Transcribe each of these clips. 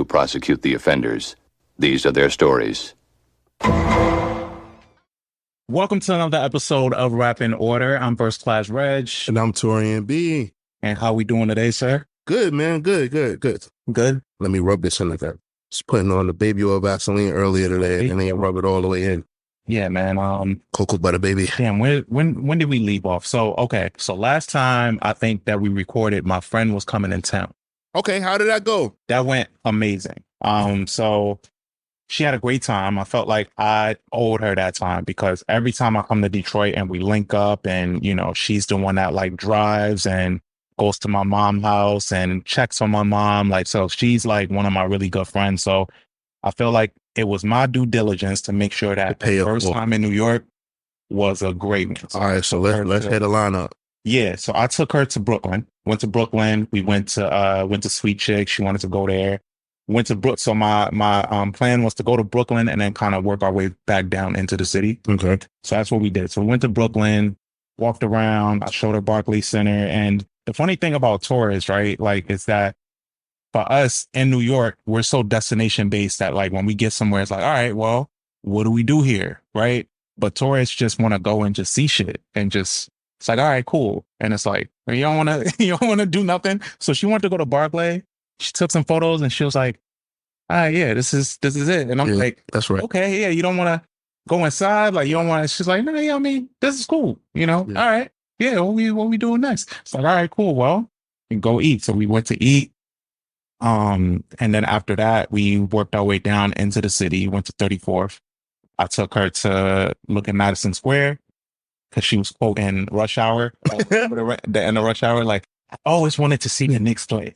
to prosecute the offenders. These are their stories. Welcome to another episode of Rap in Order. I'm First Class Reg. And I'm Torian B. And how we doing today, sir? Good, man. Good. Good? Let me rub this in like that. Just putting on the baby oil Vaseline earlier today, and then rub it all the way in. Yeah, man. Cocoa butter, baby. Damn, when did we leave off? So last time I think that we recorded, my friend was coming in town. Okay, how did that go? That went amazing. So she had a great time. I felt like I owed her that time because every time I come to Detroit and we link up and, you know, she's the one that like drives and goes to my mom's house and checks on my mom. Like, so she's like one of my really good friends. So I feel like it was my due diligence to make sure that the first time in New York was a great one. So all right, so let's hit a lineup. Yeah, so I took her to Brooklyn. Went to Brooklyn. We went to Sweet Chick. She wanted to go there. Went to Brook. So my plan was to go to Brooklyn and then kind of work our way back down into the city. Okay. So that's what we did. So we went to Brooklyn, walked around. I showed her Barclays Center. And the funny thing about tourists, right, like, is that for us in New York, we're so destination based that like when we get somewhere, it's like, all right, well, what do we do here, right? But tourists just want to go and just see shit and just. It's like, all right, cool. And it's like, you don't want to do nothing. So she wanted to go to Barclay. She took some photos and she was like, all right, yeah, this is it. And I'm like, that's right. Okay, yeah, you don't want to go inside. Like, you don't want to, she's like, no, yeah, I mean, this is cool. You know, yeah. All right. Yeah, what we doing next? It's like, all right, cool. Well, we can go eat. So we went to eat. And then after that, we worked our way down into the city, went to 34th. I took her to look at Madison Square. Because she was quoting Rush Hour, the end of Rush Hour, like, I always wanted to see the Knicks play.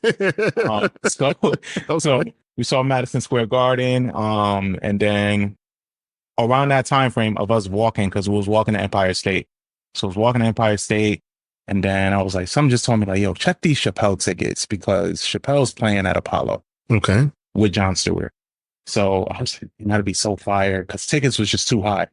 So we saw Madison Square Garden, and then around that time frame of us walking, because we was walking to Empire State. So I was walking to Empire State, and then I was like, someone just told me, like, yo, check these Chappelle tickets, because Chappelle's playing at Apollo. Okay. With Jon Stewart. So I was like, you gotta be so fired, because tickets was just too high.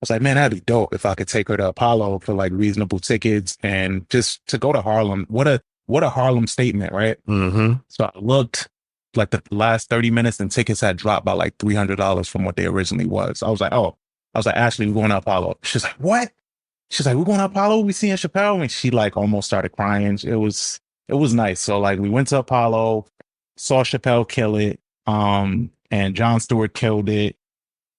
I was like, man, that'd be dope if I could take her to Apollo for like reasonable tickets and just to go to Harlem. What a Harlem statement, right? Mm-hmm. So I looked like the last 30 minutes and tickets had dropped by like $300 from what they originally was. I was like, Ashley, we're going to Apollo. She's like, what? She's like, we're going to Apollo? We seeing Chappelle? And she like almost started crying. It was nice. So like we went to Apollo, saw Chappelle kill it. And Jon Stewart killed it.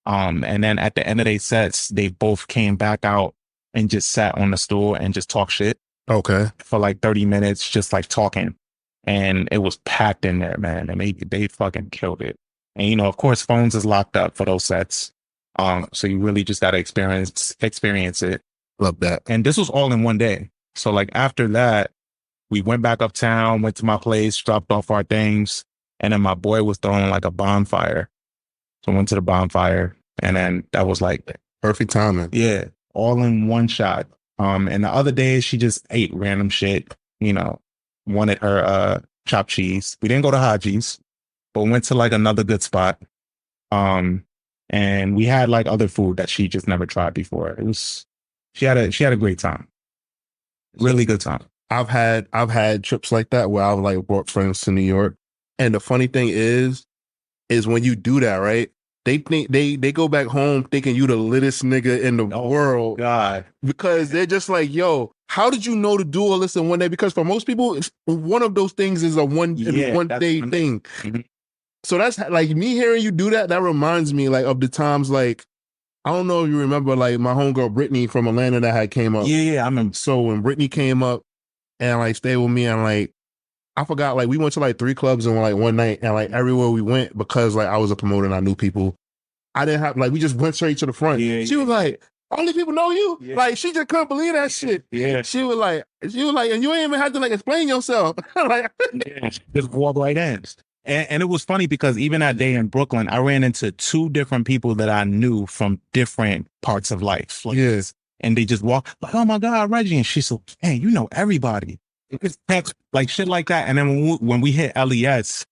And then at the end of their sets, they both came back out and just sat on the stool and just talk shit. Okay. For like 30 minutes, just like talking. And it was packed in there, man. And they fucking killed it. And, you know, of course, phones is locked up for those sets. So you really just got to experience it. Love that. And this was all in one day. So like after that, we went back uptown, went to my place, dropped off our things. And then my boy was throwing like a bonfire. So I went to the bonfire. And then that was like perfect timing. Yeah. All in one shot. And the other days she just ate random shit, you know, wanted her chopped cheese. We didn't go to Haji's, but went to like another good spot. And we had like other food that she just never tried before. She had a great time. Really good time. I've had trips like that where I've like brought friends to New York. And the funny thing is when you do that, right? They think they go back home thinking you the littest nigga in the world. God. Because they're just like, yo, how did you know to do all this in one day? Because for most people, one of those things is a one day thing. Mm-hmm. So that's like me hearing you do that. That reminds me like of the times like, I don't know if you remember like my homegirl Brittany from Atlanta that had came up. Yeah, I remember. So when Brittany came up and like stayed with me and like, I forgot, like, we went to like 3 clubs in like one night and like everywhere we went, because like I was a promoter and I knew people, I didn't have, like, we just went straight to the front. Yeah, she was like, all these people know you? Yeah. Like, she just couldn't believe that shit. Yeah. She was like, and you ain't even have to like explain yourself. Like, yeah, just walk right in. And it was funny because even that day in Brooklyn, I ran into 2 different people that I knew from different parts of life. Like, yes. And they just walk like, oh my God, Reggie. And she's like, hey, you know everybody. It's like shit like that. And then when we hit LES,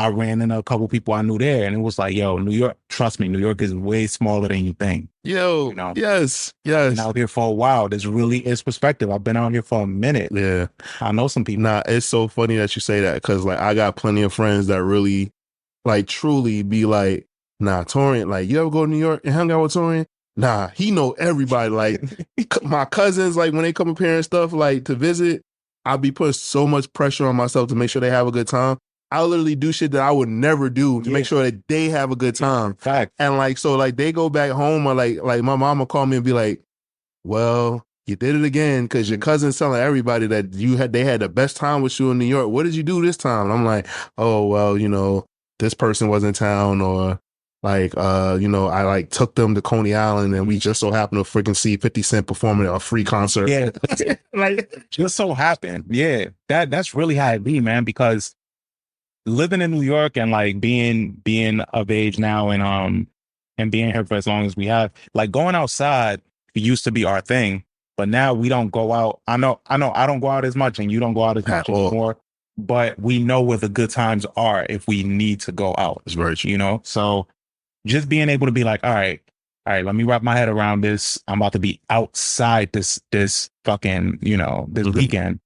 I ran into a couple people I knew there, and it was like, yo, New York, trust me, New York is way smaller than you think. Yo, you know? Yes. Been out here for a while. This really is perspective. I've been out here for a minute. Yeah. I know some people. Nah, it's so funny that you say that, because like I got plenty of friends that really like truly be like, nah, Torian, like you ever go to New York and hang out with Torian? Nah, he know everybody. Like my cousins, like when they come up here and stuff, like to visit, I'll be putting so much pressure on myself to make sure they have a good time. I literally do shit that I would never do to make sure that they have a good time. Fact. And like, so like they go back home or like my mom will call me and be like, well, you did it again because your cousin's telling everybody that they had the best time with you in New York. What did you do this time? And I'm like, oh well, this person was in town, or like I like took them to Coney Island and we just so happened to freaking see 50 Cent performing at a free concert. Yeah. Like just so happened. Yeah. That's really how it be, man, because living in New York and like being of age now and being here for as long as we have, like going outside used to be our thing, but now we don't go out. I know I don't go out as much and you don't go out as much anymore, but we know where the good times are if we need to go out. It's very true. So just being able to be like, all right, let me wrap my head around this. I'm about to be outside this fucking, this weekend,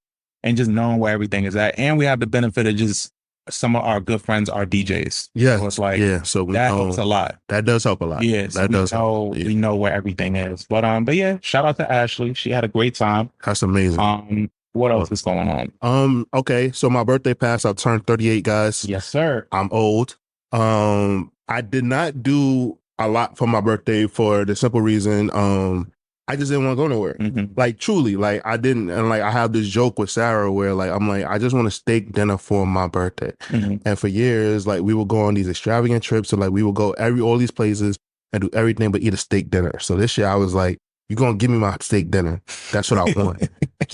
and just knowing where everything is at. And we have the benefit of just some of our good friends are DJs. Yeah. So it's like, so that helps a lot. That does help a lot. Yeah. So we know where everything is. But yeah, shout out to Ashley. She had a great time. That's amazing. What else is going on? Okay. So my birthday passed. I turned 38, guys. Yes, sir. I'm old. I did not do a lot for my birthday for the simple reason, I just didn't want to go nowhere. Mm-hmm. Like truly, like I didn't. And like I have this joke with Sarah where like I'm like, I just want a steak dinner for my birthday. Mm-hmm. And for years, like we would go on these extravagant trips, so like we would go all these places and do everything but eat a steak dinner. So this year I was like, you're gonna give me my steak dinner. That's what I want.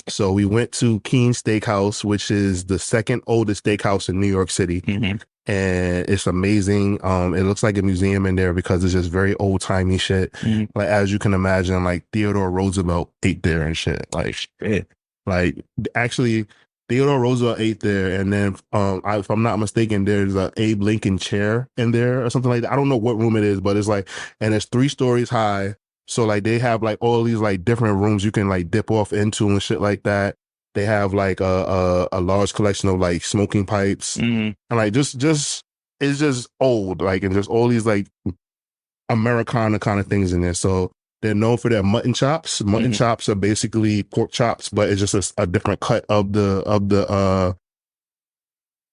So we went to Keen's Steakhouse, which is the second oldest steakhouse in New York City. Mm-hmm. And it's amazing. It looks like a museum in there because it's just very old timey shit. Mm-hmm. Like as you can imagine, like Theodore Roosevelt ate there and shit. Like shit. Like actually, Theodore Roosevelt ate there, and then if I'm not mistaken, there's a Abe Lincoln chair in there or something like that. I don't know what room it is, but it's like, and it's 3 stories high. So like they have like all these like different rooms you can like dip off into and shit like that. They have like a large collection of like smoking pipes, and like just it's just old, like, and just all these like Americana kind of things in there. So they're known for their mutton chops. Mutton chops are basically pork chops, but it's just a different cut of the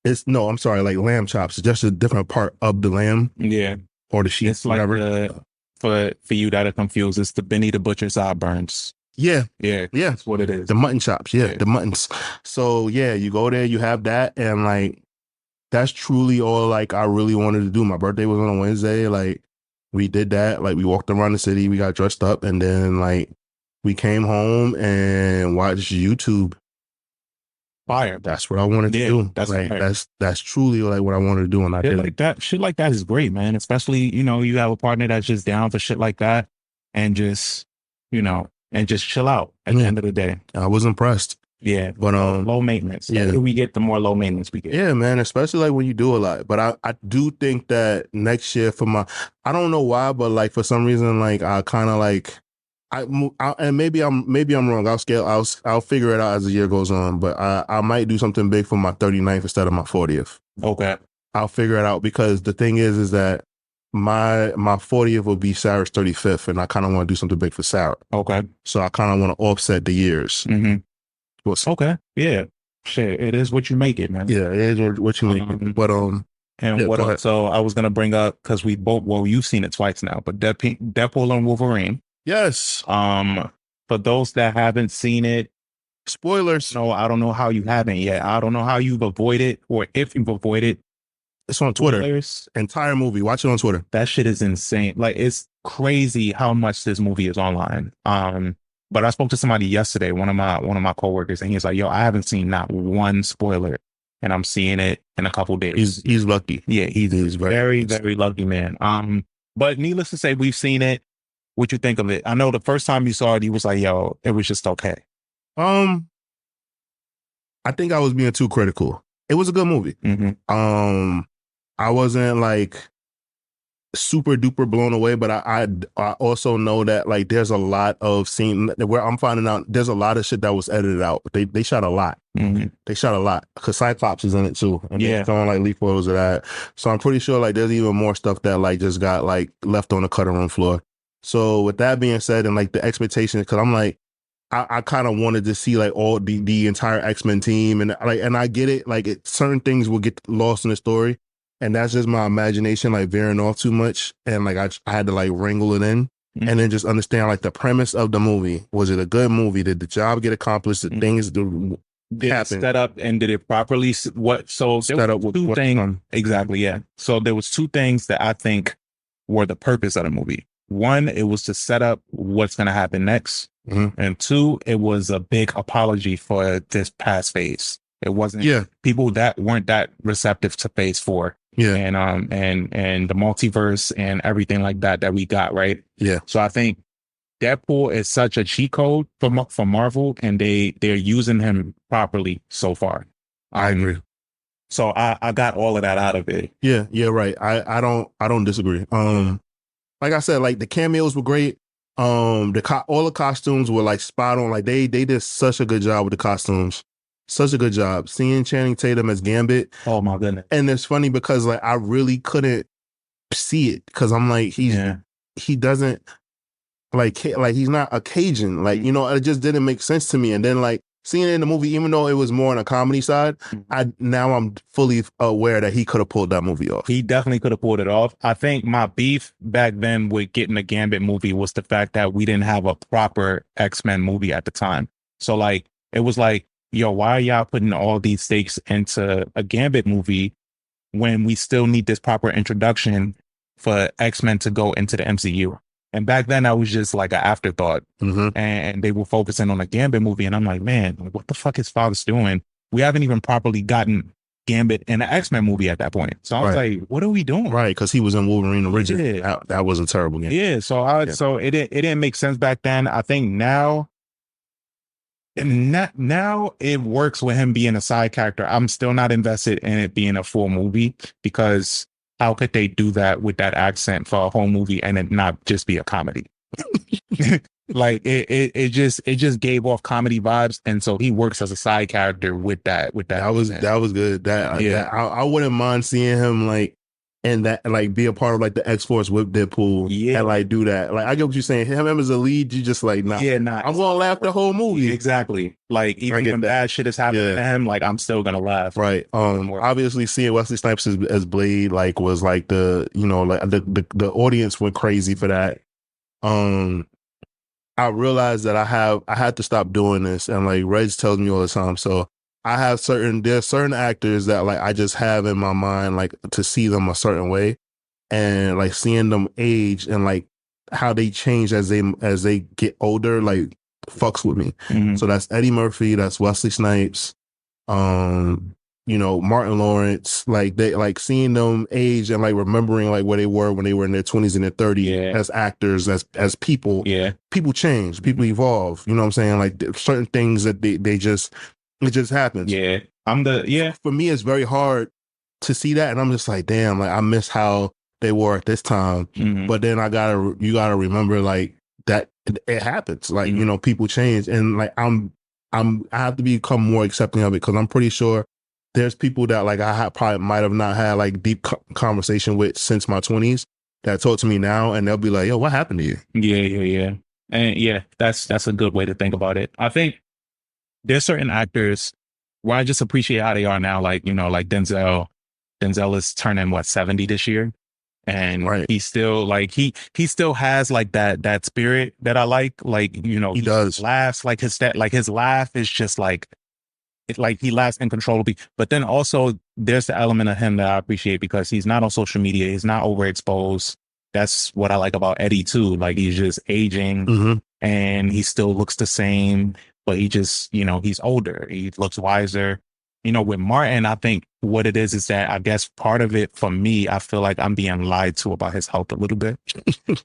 like lamb chops. It's just a different part of the lamb. Yeah. Or the sheep, it's like whatever. For you that are confused, it's the Benny the Butcher sideburns. Yeah. That's what it is. The mutton chops, the muttons. So yeah, you go there, you have that, and like that's truly all like I really wanted to do. My birthday was on a Wednesday. Like we did that. Like we walked around the city, we got dressed up, and then like we came home and watched YouTube. Fire. That's what I wanted to do. That's like that's truly like what I wanted to do, and I did like that. Shit like that is great, man. Especially you have a partner that's just down for shit like that, and just and just chill out at the end of the day. I was impressed. Yeah, but low maintenance. Yeah, we get, the more low maintenance we get. Yeah, man. Especially like when you do a lot. But I do think that next year I don't know why, but like for some reason, like I kind of like and maybe I'm wrong. I'll figure it out as the year goes on. But I might do something big for my 39th instead of my 40th. Okay, I'll figure it out because the thing is that my 40th will be Sarah's 35th, and I kind of want to do something big for Sarah. Okay, so I kind of want to offset the years. Okay, yeah, shit, it is what you make it, man. Yeah, it is what you make it. But what else? So I was gonna bring up, because we both, you've seen it twice now, but Deadpool and Wolverine. Yes. For those that haven't seen it, spoilers. No, I don't know how you haven't yet. I don't know how you've avoided, or if you've avoided. It's on Twitter. Entire movie. Watch it on Twitter. That shit is insane. Like, it's crazy how much this movie is online. But I spoke to somebody yesterday, one of my coworkers, and he's like, "Yo, I haven't seen not one spoiler, and I'm seeing it in a couple days." He's lucky. Yeah, he's very, very lucky, man. But needless to say, we've seen it. What you think of it? I know the first time you saw it, you was like, "Yo, it was just okay." I think I was being too critical. It was a good movie. I wasn't like, super duper blown away, but I also know that like there's a lot of scene where I'm finding out there's a lot of shit that was edited out. They shot a lot. They shot a lot because Cyclops is in it too, and they're throwing like leaf photos of that. So I'm pretty sure like there's even more stuff that like just got like left on the cutting room floor. So with that being said, and like the expectations, because I'm like I kind of wanted to see like all the entire X-Men team, and like, and I get it, like certain things will get lost in the story, and that's just my imagination like veering off too much, and like I had to like wrangle it in, and then just understand like the premise of the movie. Was it a good movie? Did the job get accomplished? The things do did happen? It set up and did it properly? What so there set was up two things exactly? Yeah. So there was two things that I think were the purpose of the movie. One, it was to set up what's going to happen next. And two, it was a big apology for this past phase. It wasn't people that weren't that receptive to phase 4. And the multiverse and everything like that we got, right? So I think Deadpool is such a cheat code for Marvel, and they're using him properly so far. I agree. So I got all of that out of it. Yeah, right. I don't disagree. Like I said, like the cameos were great. All the costumes were like spot on. Like they did such a good job with the costumes. Such a good job. Seeing Channing Tatum as Gambit. Oh my goodness. And it's funny because like I really couldn't see it because I'm like he doesn't like he's not a Cajun. Like, you know, it just didn't make sense to me. And then like seeing it in the movie, even though it was more on a comedy side, I'm fully aware that he could have pulled that movie off. He definitely could have pulled it off. I think my beef back then with getting a Gambit movie was the fact that we didn't have a proper X-Men movie at the time. So like, it was like, yo, why are y'all putting all these stakes into a Gambit movie when we still need this proper introduction for X-Men to go into the MCU? And back then, I was just like an afterthought, and they were focusing on a Gambit movie. And I'm like, man, what the fuck is Fox doing? We haven't even properly gotten Gambit in an X-Men movie at that point. So I was like, what are we doing? Right, because he was in Wolverine originally. That was a terrible game. Yeah, so it didn't make sense back then. I think now it works with him being a side character. I'm still not invested in it being a full movie because how could they do that with that accent for a whole movie and it not just be a comedy? Like it just gave off comedy vibes, and so he works as a side character with that. That was good. I wouldn't mind seeing him like and that like be a part of like the X-Force with Deadpool and like do that. Like I get what you're saying. Him as a lead, you just like nah. I'm gonna laugh the whole movie. Exactly. Like even when bad shit is happening to him, like I'm still gonna laugh. Right. Obviously seeing Wesley Snipes as Blade like was like the, you know, like the audience went crazy for that. I realized that I had to stop doing this, and like Reg tells me all the time. So there's certain actors that like I just have in my mind like to see them a certain way, and like seeing them age and like how they change as they get older like fucks with me. So that's Eddie Murphy, that's Wesley Snipes, you know, Martin Lawrence, like they like seeing them age and like remembering like where they were when they were in their 20s and their 30s as actors, as people. People change, people evolve. You know what I'm saying? Like certain things that it just happens. For me, it's very hard to see that, and I'm just like, damn, like I miss how they were at this time. But then you gotta remember like that it happens. Like you know, people change, and like I have to become more accepting of it because I'm pretty sure there's people that like I probably might have not had like deep conversation with since my 20s that talk to me now, and they'll be like, yo, what happened to you? Yeah. And that's a good way to think about it. I think there's certain actors where I just appreciate how they are now. Like, you know, like Denzel is turning 70 this year. And he's still like, he still has like that spirit that I like, you know, he does laughs like his laugh is just like he laughs uncontrollably. But then also there's the element of him that I appreciate because he's not on social media. He's not overexposed. That's what I like about Eddie too. Like he's just aging and he still looks the same, but he just, you know, he's older. He looks wiser. You know, with Martin, I think what it is that I guess part of it for me, I feel like I'm being lied to about his health a little bit.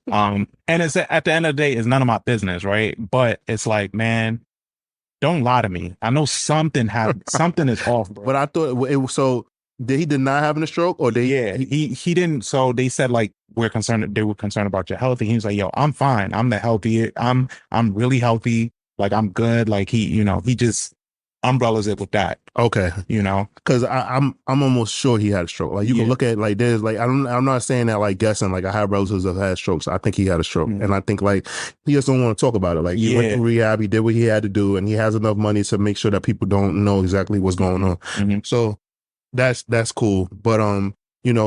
And it's at the end of the day, it's none of my business, right? But it's like, man, don't lie to me. I know something is off, bro. But I thought it was so he deny having a stroke, or he didn't. So they said like they were concerned about your health, and he was like, yo, I'm fine, I'm the healthy, I'm really healthy, like I'm good. Like he just umbrellas it with that. Okay, because I'm almost sure he had a stroke. Like you can look at like there's like I'm not saying that like guessing. Like I have relatives that have had strokes. I think he had a stroke, and I think like he just don't want to talk about it. Like he went through rehab, he did what he had to do, and he has enough money to make sure that people don't know exactly what's going on. So that's cool. But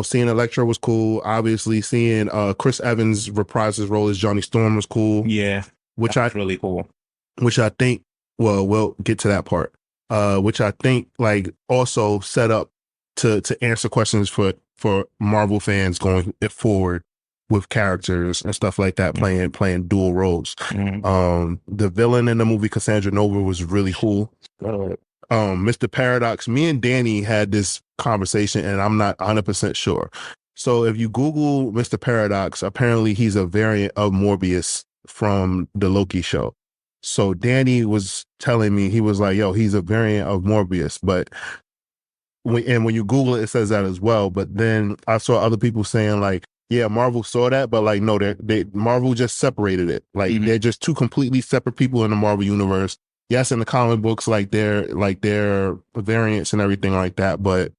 seeing Electro was cool. Obviously, seeing Chris Evans reprise his role as Johnny Storm was cool. Yeah, which really cool. Which I think, well, we'll get to that part. Which I think like also set up to answer questions for Marvel fans going forward with characters and stuff like that, playing dual roles. The villain in the movie, Cassandra Nova, was really cool. Mr. Paradox, me and Danny had this conversation, and I'm not 100% sure. So if you Google Mr. Paradox, apparently he's a variant of Morbius from the Loki show. So Danny was telling me, he was like, yo, he's a variant of Morbius. But when you Google it, it says that as well. But then I saw other people saying like, yeah, Marvel saw that, but like, no, Marvel just separated it. Like they're just two completely separate people in the Marvel universe. Yes, in the comic books, like they're variants and everything like that. But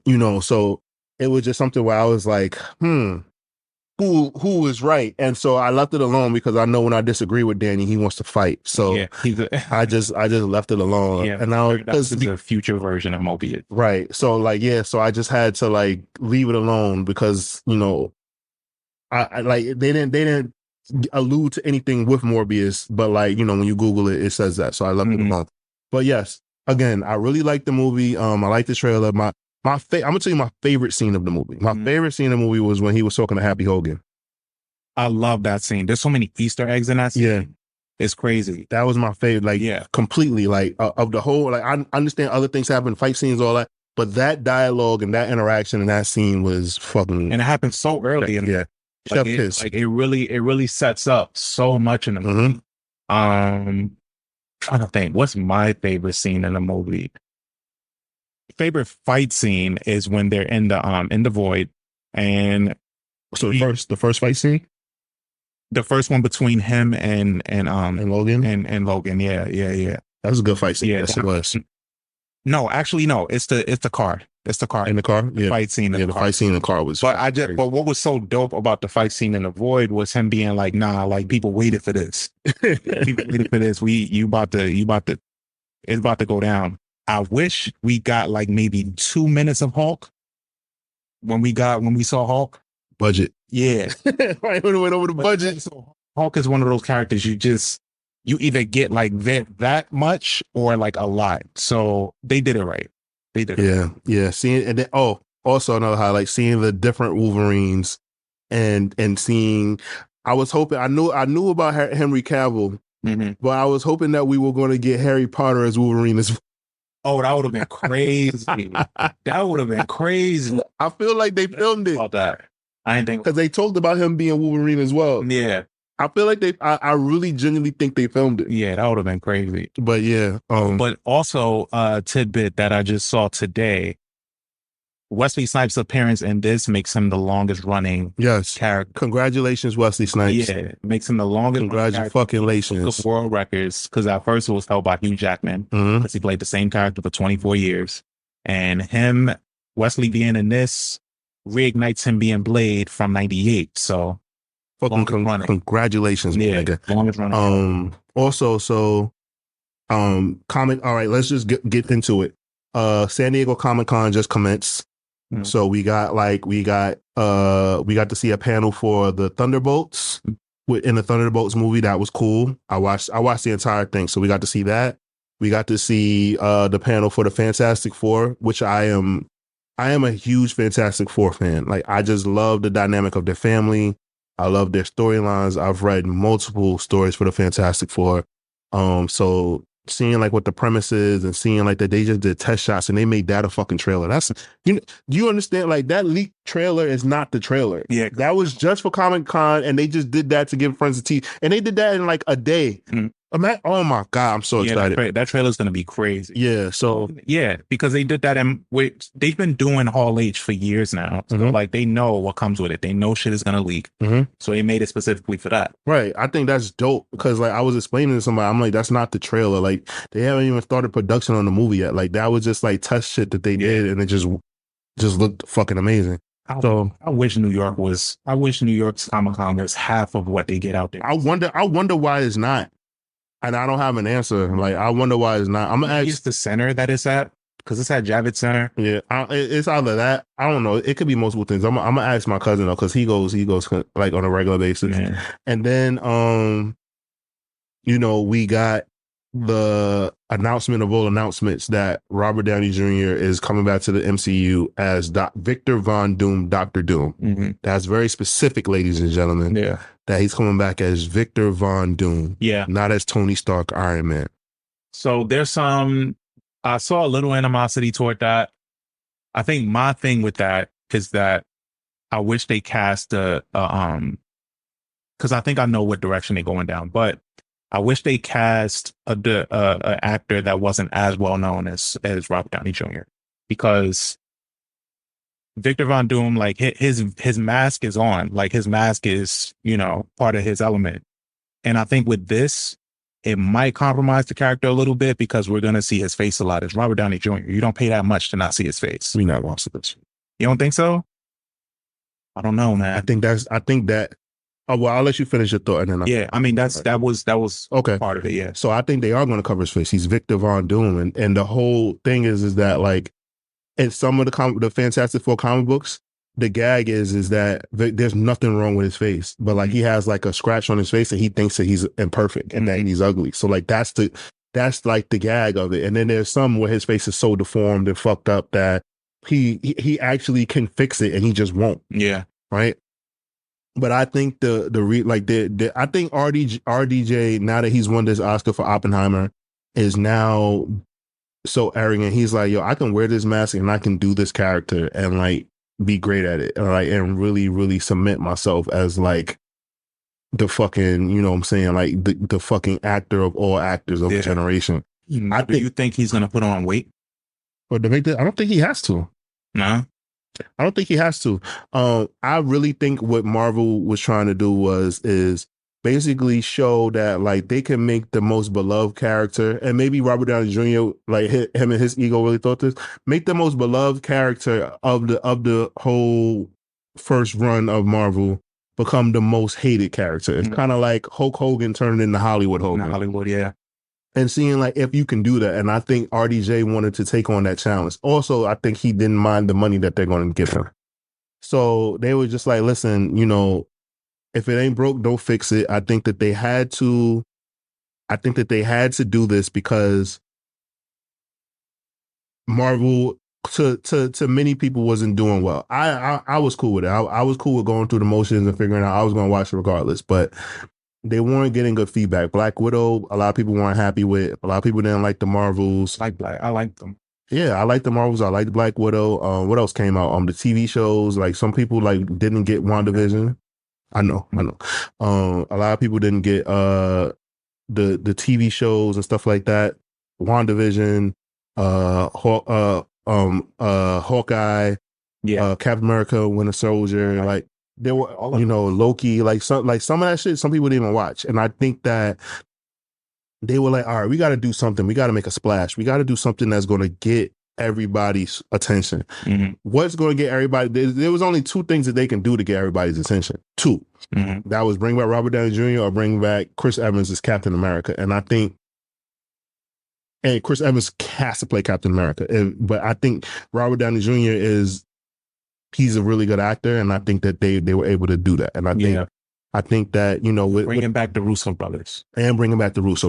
so it was just something where I was like, who is right? And so I left it alone because I know when I disagree with Danny, he wants to fight. So I just left it alone. Yeah, and now this is a future version of Mobius, right? So like, so I just had to like leave it alone because I like they didn't allude to anything with Morbius, but like when you Google it, it says that. So I left it alone. But yes, again, I really like the movie. I like the trailer. I'm gonna tell you my favorite scene of the movie. My favorite scene of the movie was when he was talking to Happy Hogan. I love that scene. There's so many Easter eggs in that scene. Yeah, it's crazy. That was my favorite. Like, completely. Like of the whole. Like I understand other things happen, fight scenes, all that, but that dialogue and that interaction in that scene was fucking. And it happened so early. And chef kiss. Like it really sets up so much in the movie. Trying to think, what's my favorite scene in the movie? Favorite fight scene is when they're in the void, and so the first fight scene, the first one between him and Logan and Logan. Yeah. That was a good fight scene. Yeah, yes, it was. No, actually, no. It's the car. It's the car in the car. The fight scene. The fight scene in the car was. But but what was so dope about the fight scene in the void was him being like, nah, like people waited for this. People waited for this. It's about to go down. I wish we got like maybe 2 minutes of Hulk when we saw Hulk. Budget. Yeah. Right when it went over the budget. So Hulk is one of those characters you either get like that much or like a lot. So they did it right. They did it right. Yeah. Seeing, and then, also another highlight, seeing the different Wolverines and seeing, I was hoping, I knew about Henry Cavill, but I was hoping that we were going to get Harry Potter as Wolverine as well. Oh, that would have been crazy. That would have been crazy. I feel like they filmed it. About that. I didn't think, because they talked about him being Wolverine as well. Yeah. I feel like I really genuinely think they filmed it. Yeah, that would have been crazy. But yeah. But also a tidbit that I just saw today, Wesley Snipes' appearance in this makes him the longest running character. Congratulations, Wesley Snipes. Yeah, makes him the longest Congratulations. World records, because at first it was held by Hugh Jackman, because he played the same character for 24 years. And Wesley being in this reignites him being Blade from 98. So fucking congratulations, nigga. Longest running. Also, so comic. All right, let's just get into it. San Diego Comic-Con just commenced. So we got to see a panel for the Thunderbolts in the Thunderbolts movie. That was cool. I watched the entire thing. So we got to see that. We got to see the panel for the Fantastic Four, which I am a huge Fantastic Four fan. Like I just love the dynamic of their family. I love their storylines. I've read multiple stories for the Fantastic Four. So seeing like what the premise is and seeing like that they just did test shots and they made that a fucking trailer. That's, do you understand? Like that leaked trailer is not the trailer. Yeah. That was just for Comic-Con and they just did that to give friends a tease. And they did that in like a day. Oh my God, I'm so excited. That trailer's gonna be crazy. Yeah, so because they did that, and they've been doing Hall H for years now. So like they know what comes with it. They know shit is gonna leak. So they made it specifically for that. Right. I think that's dope because like I was explaining to somebody, I'm like, that's not the trailer. Like they haven't even started production on the movie yet. Like that was just like test shit that they did, and it just looked fucking amazing. I wish New York's Comic-Con was half of what they get out there. I wonder why it's not. And I don't have an answer. Like, I wonder why it's not. I'm gonna ask. It's the center that it's at, because it's at Javits Center. Yeah, it's either that. I don't know. It could be multiple things. I'm gonna ask my cousin though, because he goes like on a regular basis. Yeah. And then, we got the announcement of all announcements that Robert Downey Jr. is coming back to the MCU as Victor Von Doom, Doctor Doom. That's very specific, ladies and gentlemen. Yeah. That he's coming back as Victor Von Doom. Yeah. Not as Tony Stark Iron Man. So there's I saw a little animosity toward that. I think my thing with that is that I wish they cast because I think I know what direction they're going down, but I wish they cast a actor that wasn't as well known as Robert Downey Jr. because Victor Von Doom, like his mask is on, like his mask is, part of his element. And I think with this, it might compromise the character a little bit because we're going to see his face a lot. It's Robert Downey Jr. You don't pay that much to not see his face. We not going to see this. You don't think so? I don't know, man. I think that. Oh, well, I'll let you finish your thought, and then that was okay. Part of it, yeah. So I think they are going to cover his face. He's Victor Von Doom, and the whole thing is that like in some of the Fantastic Four comic books, the gag is that there's nothing wrong with his face, but like he has like a scratch on his face, and he thinks that he's imperfect and that he's ugly. So like that's like the gag of it. And then there's some where his face is so deformed and fucked up that he actually can fix it, and he just won't. Yeah. Right. But I think I think RDJ, now that he's won this Oscar for Oppenheimer, is now so arrogant. He's like, yo, I can wear this mask and I can do this character and like be great at it, and really, really cement myself as like the fucking, you know what I'm saying, like the fucking actor of all actors of a generation. Do you think he's gonna put on weight? Or to make that, I don't think he has to. No. I don't think he has to. I really think what Marvel was trying to do is basically show that like they can make the most beloved character, and maybe Robert Downey Jr. like him and his ego really thought this, make the most beloved character of the whole first run of Marvel become the most hated character. It's kind of like Hulk Hogan turning into Hollywood Hogan. Hollywood, yeah. And seeing like if you can do that. And I think RDJ wanted to take on that challenge. Also, I think he didn't mind the money that they're going to give him. So they were just like, listen, if it ain't broke, don't fix it. I think that they had to do this because Marvel to many people wasn't doing well. I was cool with it. I was cool with going through the motions and figuring out I was going to watch it regardless, but they weren't getting good feedback. Black Widow, a lot of people weren't happy with. A lot of people didn't like the Marvels. I like them. Yeah, I like the Marvels. I like Black Widow. What else came out? The TV shows. Like some people like didn't get WandaVision. I know. A lot of people didn't get the TV shows and stuff like that. WandaVision, Hawkeye, Captain America, Winter Soldier, like. There were, Loki, like some of that shit, some people didn't even watch. And I think that they were like, all right, we got to do something. We got to make a splash. We got to do something that's going to get everybody's attention. What's going to get everybody? There was only two things that they can do to get everybody's attention. Two. That was bring back Robert Downey Jr. or bring back Chris Evans as Captain America. And I think, and Chris Evans has to play Captain America. But I think Robert Downey Jr. he's a really good actor, and I think that they were able to do that. And I think that bringing back the Russo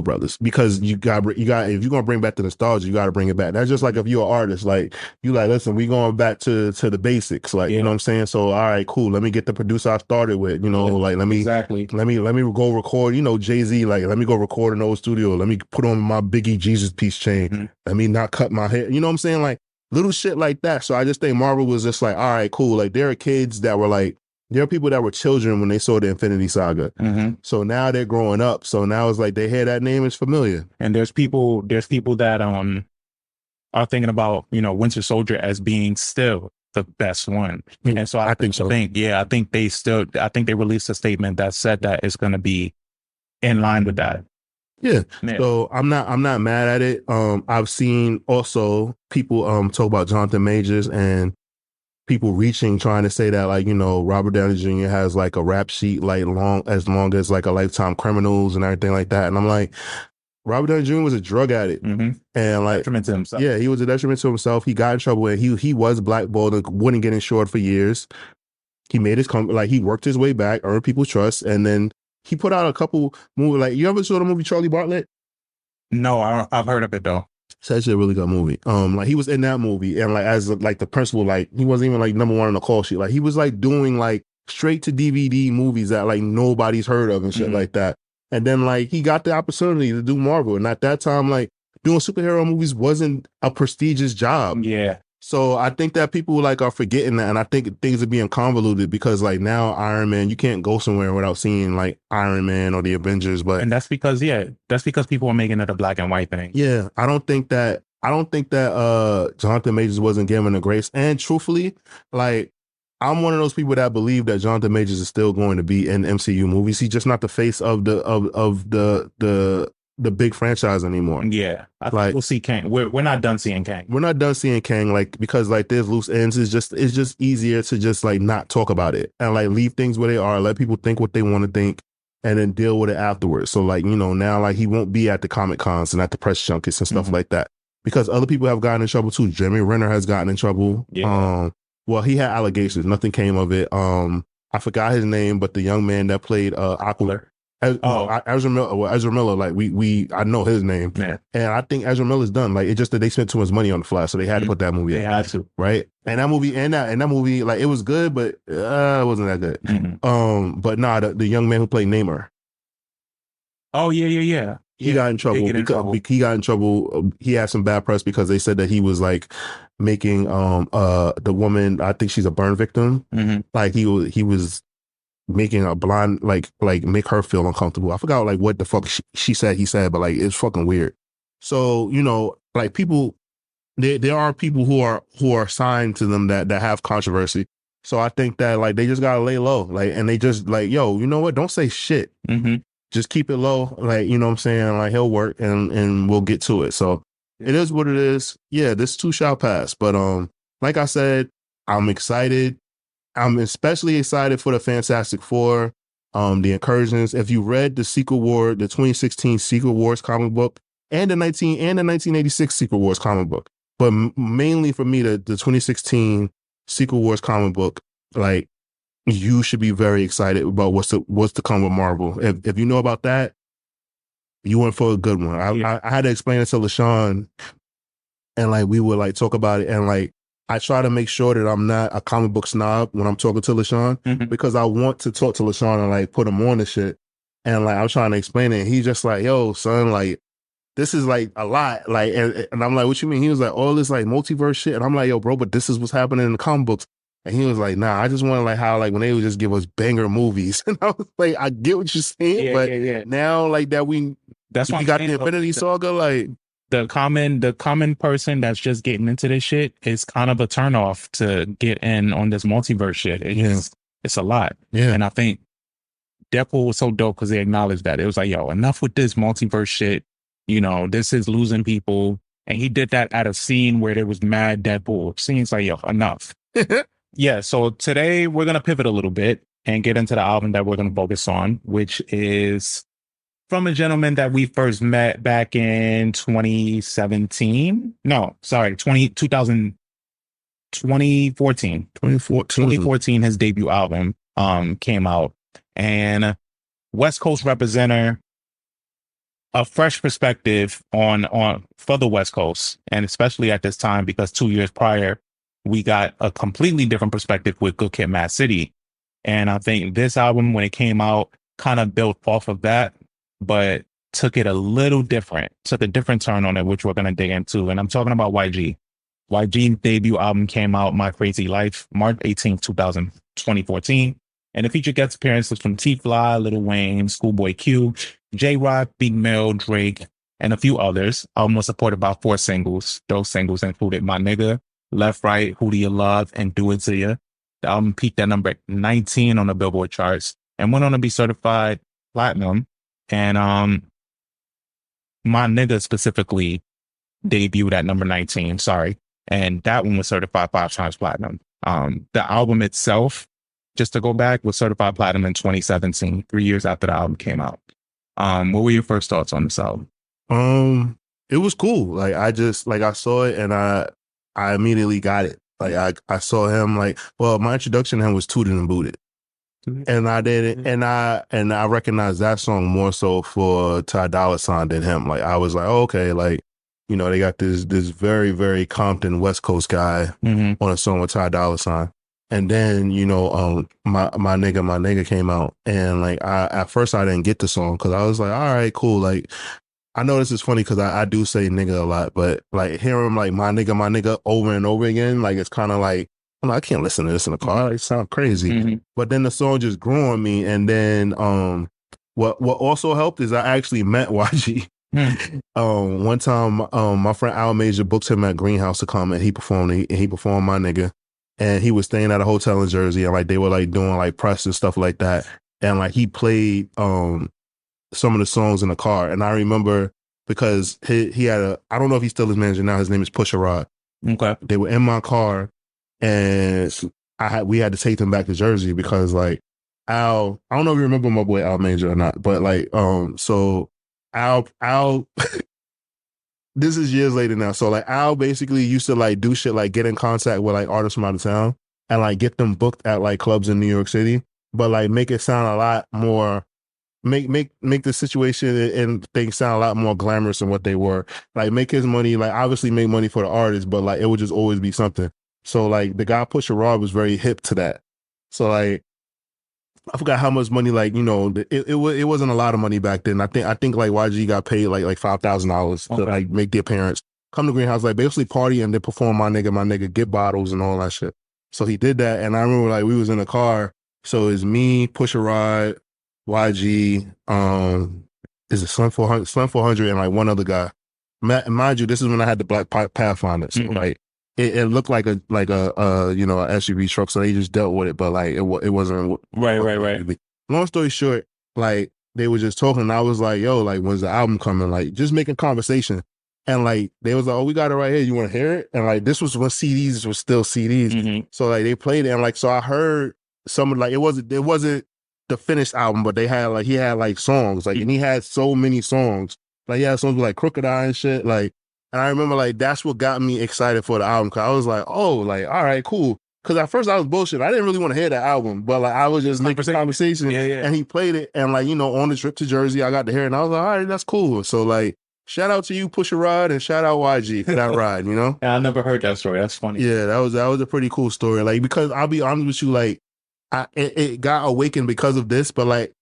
brothers because you got if you're gonna bring back the nostalgia, you got to bring it back. That's just like if you're an artist, like you like, listen, we going back to the basics, like you know what I'm saying. So all right, cool. Let me get the producer I started with, like let me go record. Jay-Z, like let me go record in the old studio. Let me put on my Biggie Jesus piece chain. Let me not cut my hair. You know what I'm saying, like. Little shit like that. So I just think Marvel was just like, all right, cool. Like there are kids that were like there are people that were children when they saw the Infinity Saga. Mm-hmm. So now they're growing up. So now it's like they hear that name is familiar. And there's people that are thinking about, Winter Soldier as being still the best one. And so I think they released a statement that said that it's going to be in line with that. Yeah. So I'm not mad at it. I've seen also people talk about Jonathan Majors and people trying to say that, like, Robert Downey Jr. has like a rap sheet like long as like a Lifetime Criminals and everything like that. And I'm like, Robert Downey Jr. was a drug addict, and like detriment to himself. Yeah, he was a detriment to himself. He got in trouble, and he was blackballed and wouldn't get insured for years. He made his he worked his way back, earned people's trust, and then he put out a couple movies. Like, you ever saw the movie Charlie Bartlett? No, I've heard of it though. It's actually a really good movie. Like, he was in that movie, and like as like the principal, like he wasn't even like number one on the call sheet. Like, he was like doing like straight to DVD movies that like nobody's heard of and shit like that. And then like he got the opportunity to do Marvel, and at that time, like, doing superhero movies wasn't a prestigious job. Yeah. So I think that people like are forgetting that, and I think things are being convoluted because like now Iron Man, you can't go somewhere without seeing like Iron Man or the Avengers. And that's because people are making it a black and white thing. Yeah, I don't think that Jonathan Majors wasn't given a grace. And truthfully, like, I'm one of those people that believe that Jonathan Majors is still going to be in MCU movies. He's just not the face of the big franchise anymore. Yeah, I think we'll see Kang. We're not done seeing Kang. We're not done seeing Kang, like, because like there's loose ends. It's just easier to just like not talk about it and like leave things where they are, let people think what they want to think, and then deal with it afterwards. So like, now like he won't be at the Comic Cons and at the press junkets and stuff like that, because other people have gotten in trouble too. Jeremy Renner has gotten in trouble. Yeah. Well, he had allegations. Nothing came of it. I forgot his name, but the young man that played Aquila. Ezra Miller, like I know his name. Yeah. And I think Ezra Miller's done. Like, it's just that they spent too much money on the fly, so they had to put that movie They had to. right? And that movie, like, it was good, but it wasn't that good. But nah, the young man who played Namor. Oh yeah. He got in trouble. He got in trouble. He had some bad press because they said that he was like making the woman, I think she's a burn victim. Like he was making a blonde, like make her feel uncomfortable. I forgot like what the fuck he said, but like it's fucking weird. So, like, people, there are people who are signed to them that have controversy. So I think that like they just gotta lay low, like, and they just like, yo, you know what? Don't say shit. Just keep it low, like, you know what I'm saying? Like, he'll work and we'll get to it. So it is what it is. Yeah, this too shall pass. But like I said, I'm excited. I'm especially excited for the Fantastic Four, the Incursions. If you read the 2016 Secret Wars comic book and the 1986 Secret Wars comic book, but mainly for me, the 2016 Secret Wars comic book, like, you should be very excited about what's to come with Marvel. If you know about that, you went for a good one. I had to explain it to LaShawn, and like we would like talk about it, and like I try to make sure that I'm not a comic book snob when I'm talking to LaShawn, because I want to talk to LaShawn and like put him on the shit, and like I'm trying to explain it. And he's just like, yo, son, like, this is like a lot, like, and I'm like, what you mean? He was like, all this like multiverse shit, and I'm like, yo, bro, but this is what's happening in the comic books. And he was like, nah, I just want to like how like when they would just give us banger movies. And I was like, I get what you're saying, but now like that we got the Infinity Saga, like the common person that's just getting into this shit is kind of a turnoff to get in on this multiverse shit. It's a lot. Yeah. And I think Deadpool was so dope because they acknowledged that. It was like, yo, enough with this multiverse shit. This is losing people. And he did that at a scene where there was mad Deadpool. Scenes like, yo, enough. Yeah, so today we're going to pivot a little bit and get into the album that we're going to focus on, which is from a gentleman that we first met back in 2017. No, sorry, 2014. 2014, his debut album came out. And West Coast representer, a fresh perspective on for the West Coast, and especially at this time, because 2 years prior, we got a completely different perspective with Good Kid, Mad City. And I think this album, when it came out, kind of built off of that, but took it a little different, took a different turn on it, which we're going to dig into. And I'm talking about YG. YG's debut album came out, My Crazy Life, March 18th, 2014. And it featured guest appearances from T-Fly, Lil Wayne, Schoolboy Q, J-Rock, Big Mill, Drake, and a few others. Album was supported by 4 singles. Those singles included My Nigga, Left Right, Who Do You Love, and Do It To You. The album peaked at number 19 on the Billboard charts and went on to be certified platinum. And My Nigga specifically debuted at number 19, sorry. And that one was certified 5 times platinum. The album itself, just to go back, was certified platinum in 2017, 3 years after the album came out. What were your first thoughts on this album? It was cool. Like I saw it and I immediately got it. Like I saw him my introduction to him was Tooted and Booted. And I did it, and I recognized that song more so for Ty Dolla $ign than him. Like I was like, oh, okay, like, you know, they got this very, very Compton West Coast guy on a song with Ty Dolla $ign. And then, you know, my nigga came out, and like at first I didn't get the song because I was like, all right, cool. Like I know this is funny because I do say nigga a lot, but like hearing like my nigga over and over again, like it's kind of like, I'm like, I can't listen to this in the car. It sounds crazy. But then the song just grew on me. And then what also helped is I actually met YG. One time my friend Al Major booked him at Greenhouse to come, and he performed My Nigga. And he was staying at a hotel in Jersey, and like they were like doing like press and stuff like that. And like he played some of the songs in the car. And I remember because he had I don't know if he's still his manager now. His name is Pusha Rod. Okay. They were in my car. And we had to take them back to Jersey because like Al, I don't know if you remember my boy Al Major or not, but like so Al this is years later now. So like Al basically used to like do shit like get in contact with like artists from out of town and like get them booked at like clubs in New York City, but like make it sound a lot more make the situation and things sound a lot more glamorous than what they were. Like make his money, like obviously make money for the artist, but like it would just always be something. So like the guy Pusha Rod was very hip to that. So like I forgot how much money, like, you know, it wasn't a lot of money back then. I think like YG got paid like $5,000 to like make the appearance, come to Greenhouse, like basically party and then perform my nigga, get bottles and all that shit. So he did that, and I remember like we was in the car. So it's me, Pusha Rod, YG, is it Slim 400 and like one other guy. Mind you, this is when I had the black Pathfinder. So like it looked like a you know, a SUV truck, so they just dealt with it, but like it wasn't right. Long story short, like they were just talking, and I was like, yo, like when's the album coming? Like just making conversation. And like they was like, oh, we got it right here, you want to hear it? And like this was when CDs were still CDs. So like they played it, and like so I heard some of, like it wasn't the finished album, but he had like songs, like, and he had so many songs. Like he had songs with like Crooked Eye and shit, like. And I remember like that's what got me excited for the album, because I was like, oh, like, all right, cool. Because at first I was bullshit. I didn't really want to hear the album, but like I was just making conversation. Yeah. And he played it, and like, you know, on the trip to Jersey, I got to hear it, and I was like, all right, that's cool. So like, shout out to you, Pusha Rod, and shout out YG for that ride, you know? Yeah, I never heard that story. That's funny. Yeah, that was a pretty cool story. Like, because I'll be honest with you, like, it got awakened because of this, but like,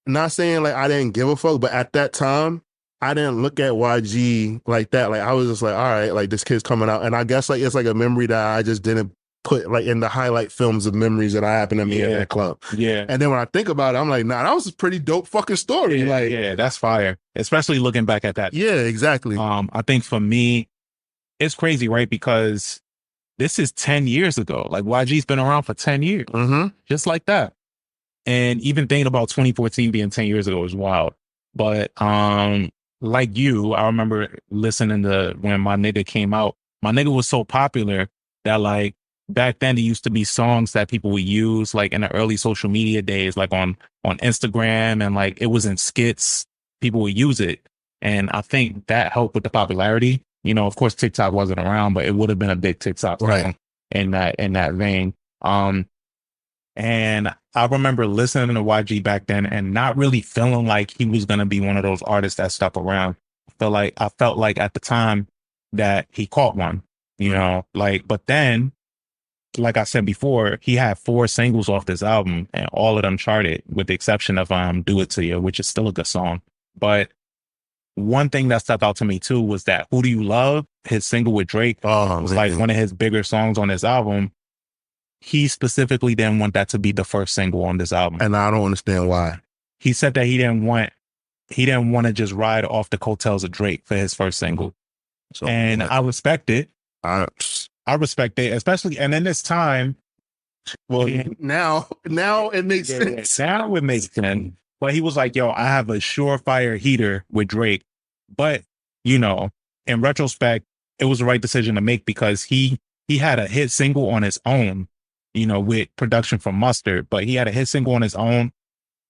not saying like I didn't give a fuck, but at that time, I didn't look at YG like that. Like I was just like, all right, like this kid's coming out. And I guess like it's like a memory that I just didn't put like in the highlight films of memories that happened to me at that club. Yeah. And then when I think about it, I'm like, nah, that was a pretty dope fucking story. Yeah, that's fire. Especially looking back at that. Yeah, exactly. I think for me, it's crazy, right? Because this is 10 years ago. Like YG's been around for 10 years. Just like that. And even thinking about 2014 being 10 years ago is wild. But like you, I remember listening to when My Nigga came out. My Nigga was so popular that like back then it used to be songs that people would use like in the early social media days, like on Instagram, and like it was in skits. People would use it. And I think that helped with the popularity. You know, of course, TikTok wasn't around, but it would have been a big TikTok song in that vein. And I remember listening to YG back then and not really feeling like he was going to be one of those artists that stuck around. I felt like at the time that he caught one, you know, like, but then, like I said before, he had 4 singles off this album and all of them charted with the exception of Do It To You, which is still a good song. But one thing that stuck out to me too was that Who Do You Love, his single with Drake, was like one of his bigger songs on this album. he specifically didn't want that to be the first single on this album. And I don't understand why. He said that he didn't want to just ride off the coattails of Drake for his first single. So, and I respect it. I respect it, especially, and in this time. Well, now it makes sense. Now it makes sense. But he was like, yo, I have a surefire heater with Drake. But, you know, in retrospect, it was the right decision to make because he had a hit single on his own, you know, with production from Mustard, but he had a hit single on his own.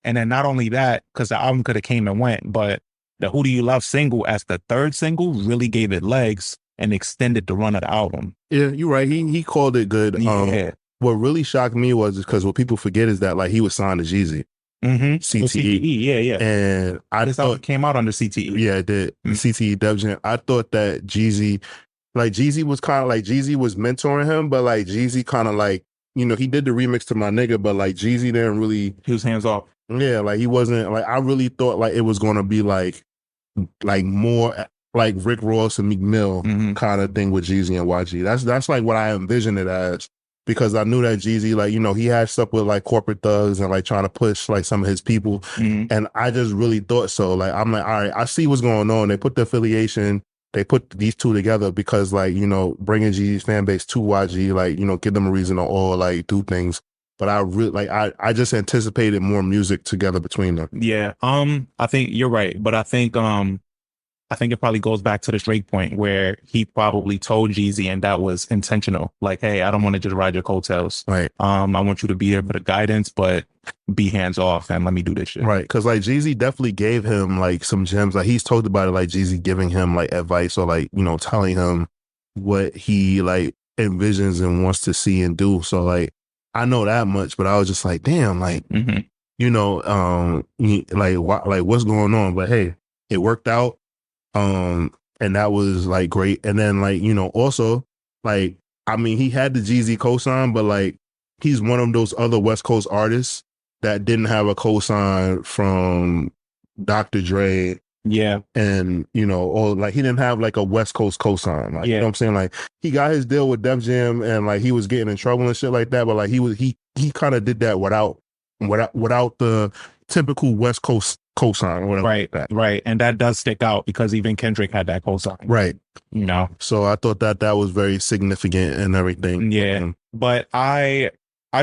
And then not only that, because the album could have came and went, but the Who Do You Love single as the third single really gave it legs and extended the run of the album. Yeah, you're right. He called it good. Yeah. What really shocked me was because what people forget is that like he was signed to Jeezy. Mm-hmm. CTE. Yeah. And I thought it came out under CTE. Yeah, it did. CTE Def Jam. I thought that Jeezy was kind of like Jeezy was mentoring him, but like Jeezy kind of like, you know, he did the remix to My Nigga, but like Jeezy didn't really. He was hands off. Yeah, like he wasn't like, I really thought like it was gonna be like more like Rick Ross and Meek Mill kind of thing with Jeezy and YG. That's like what I envisioned it as. Because I knew that Jeezy, like, you know, he had stuff with like corporate thugs and like trying to push like some of his people. And I just really thought so. Like, I'm like, all right, I see what's going on. They put the affiliation, they put these two together because like, you know, bringing Jeezy's fan base to YG, like, you know, give them a reason to all like do things. But I really like, I just anticipated more music together between them. Yeah. I think you're right. But I think it probably goes back to the Drake point where he probably told Jeezy, and that was intentional. Like, hey, I don't want to just ride your coattails. Right. I want you to be there for the guidance, but be hands off and let me do this shit. Right. Because like Jeezy definitely gave him like some gems. Like he's talked about it, like Jeezy giving him like advice or like, you know, telling him what he like envisions and wants to see and do. So like, I know that much, but I was just like, damn, like, you know, like what's going on? But hey, it worked out. And that was like great. And then like, you know, also like, I mean, he had the Jeezy cosign, but like, he's one of those other West Coast artists that didn't have a cosign from Dr. Dre. Yeah. And, you know, or like he didn't have like a West Coast cosign. Like, you know what I'm saying? Like he got his deal with Def Jam and like he was getting in trouble and shit like that. But like he kind of did that without the typical West Coast cosign or whatever. Right. And that does stick out because even Kendrick had that cosign. Right. You know? So I thought that was very significant and everything. Yeah. But I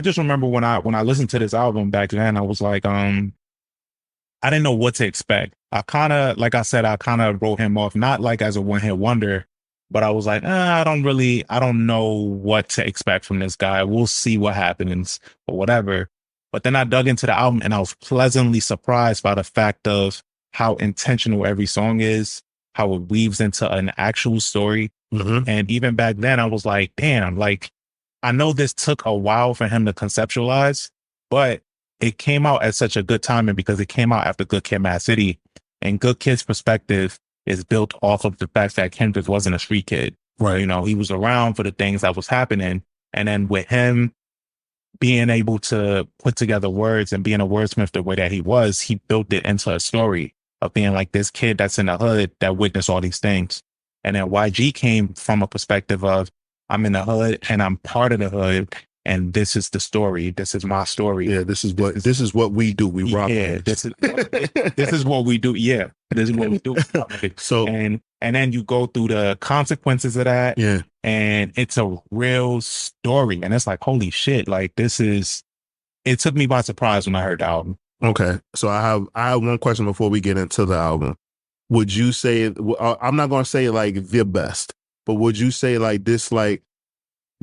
just remember when I listened to this album back then, I was like, I didn't know what to expect. I kind of wrote him off, not like as a one-hit wonder, but I was like, I don't know what to expect from this guy. We'll see what happens or whatever. But then I dug into the album and I was pleasantly surprised by the fact of how intentional every song is, how it weaves into an actual story. And even back then I was like, damn, like I know this took a while for him to conceptualize, but it came out at such a good timing because it came out after Good Kid, Mad City. And Good Kid's perspective is built off of the fact that Kendrick wasn't a street kid. Right. You know, he was around for the things that was happening. And then with him being able to put together words and being a wordsmith the way that he was, he built it into a story of being like this kid that's in the hood that witnessed all these things. And then YG came from a perspective of, I'm in the hood and I'm part of the hood. And this is the story. This is my story. Yeah, this is what we do. We rock. Yeah, this is what we do. Yeah, this is what we do. So and then you go through the consequences of that. Yeah, and it's a real story. And it's like, holy shit! Like it took me by surprise when I heard the album. Okay, so I have one question before we get into the album. Would you say I'm not gonna say like the best, but would you say like this like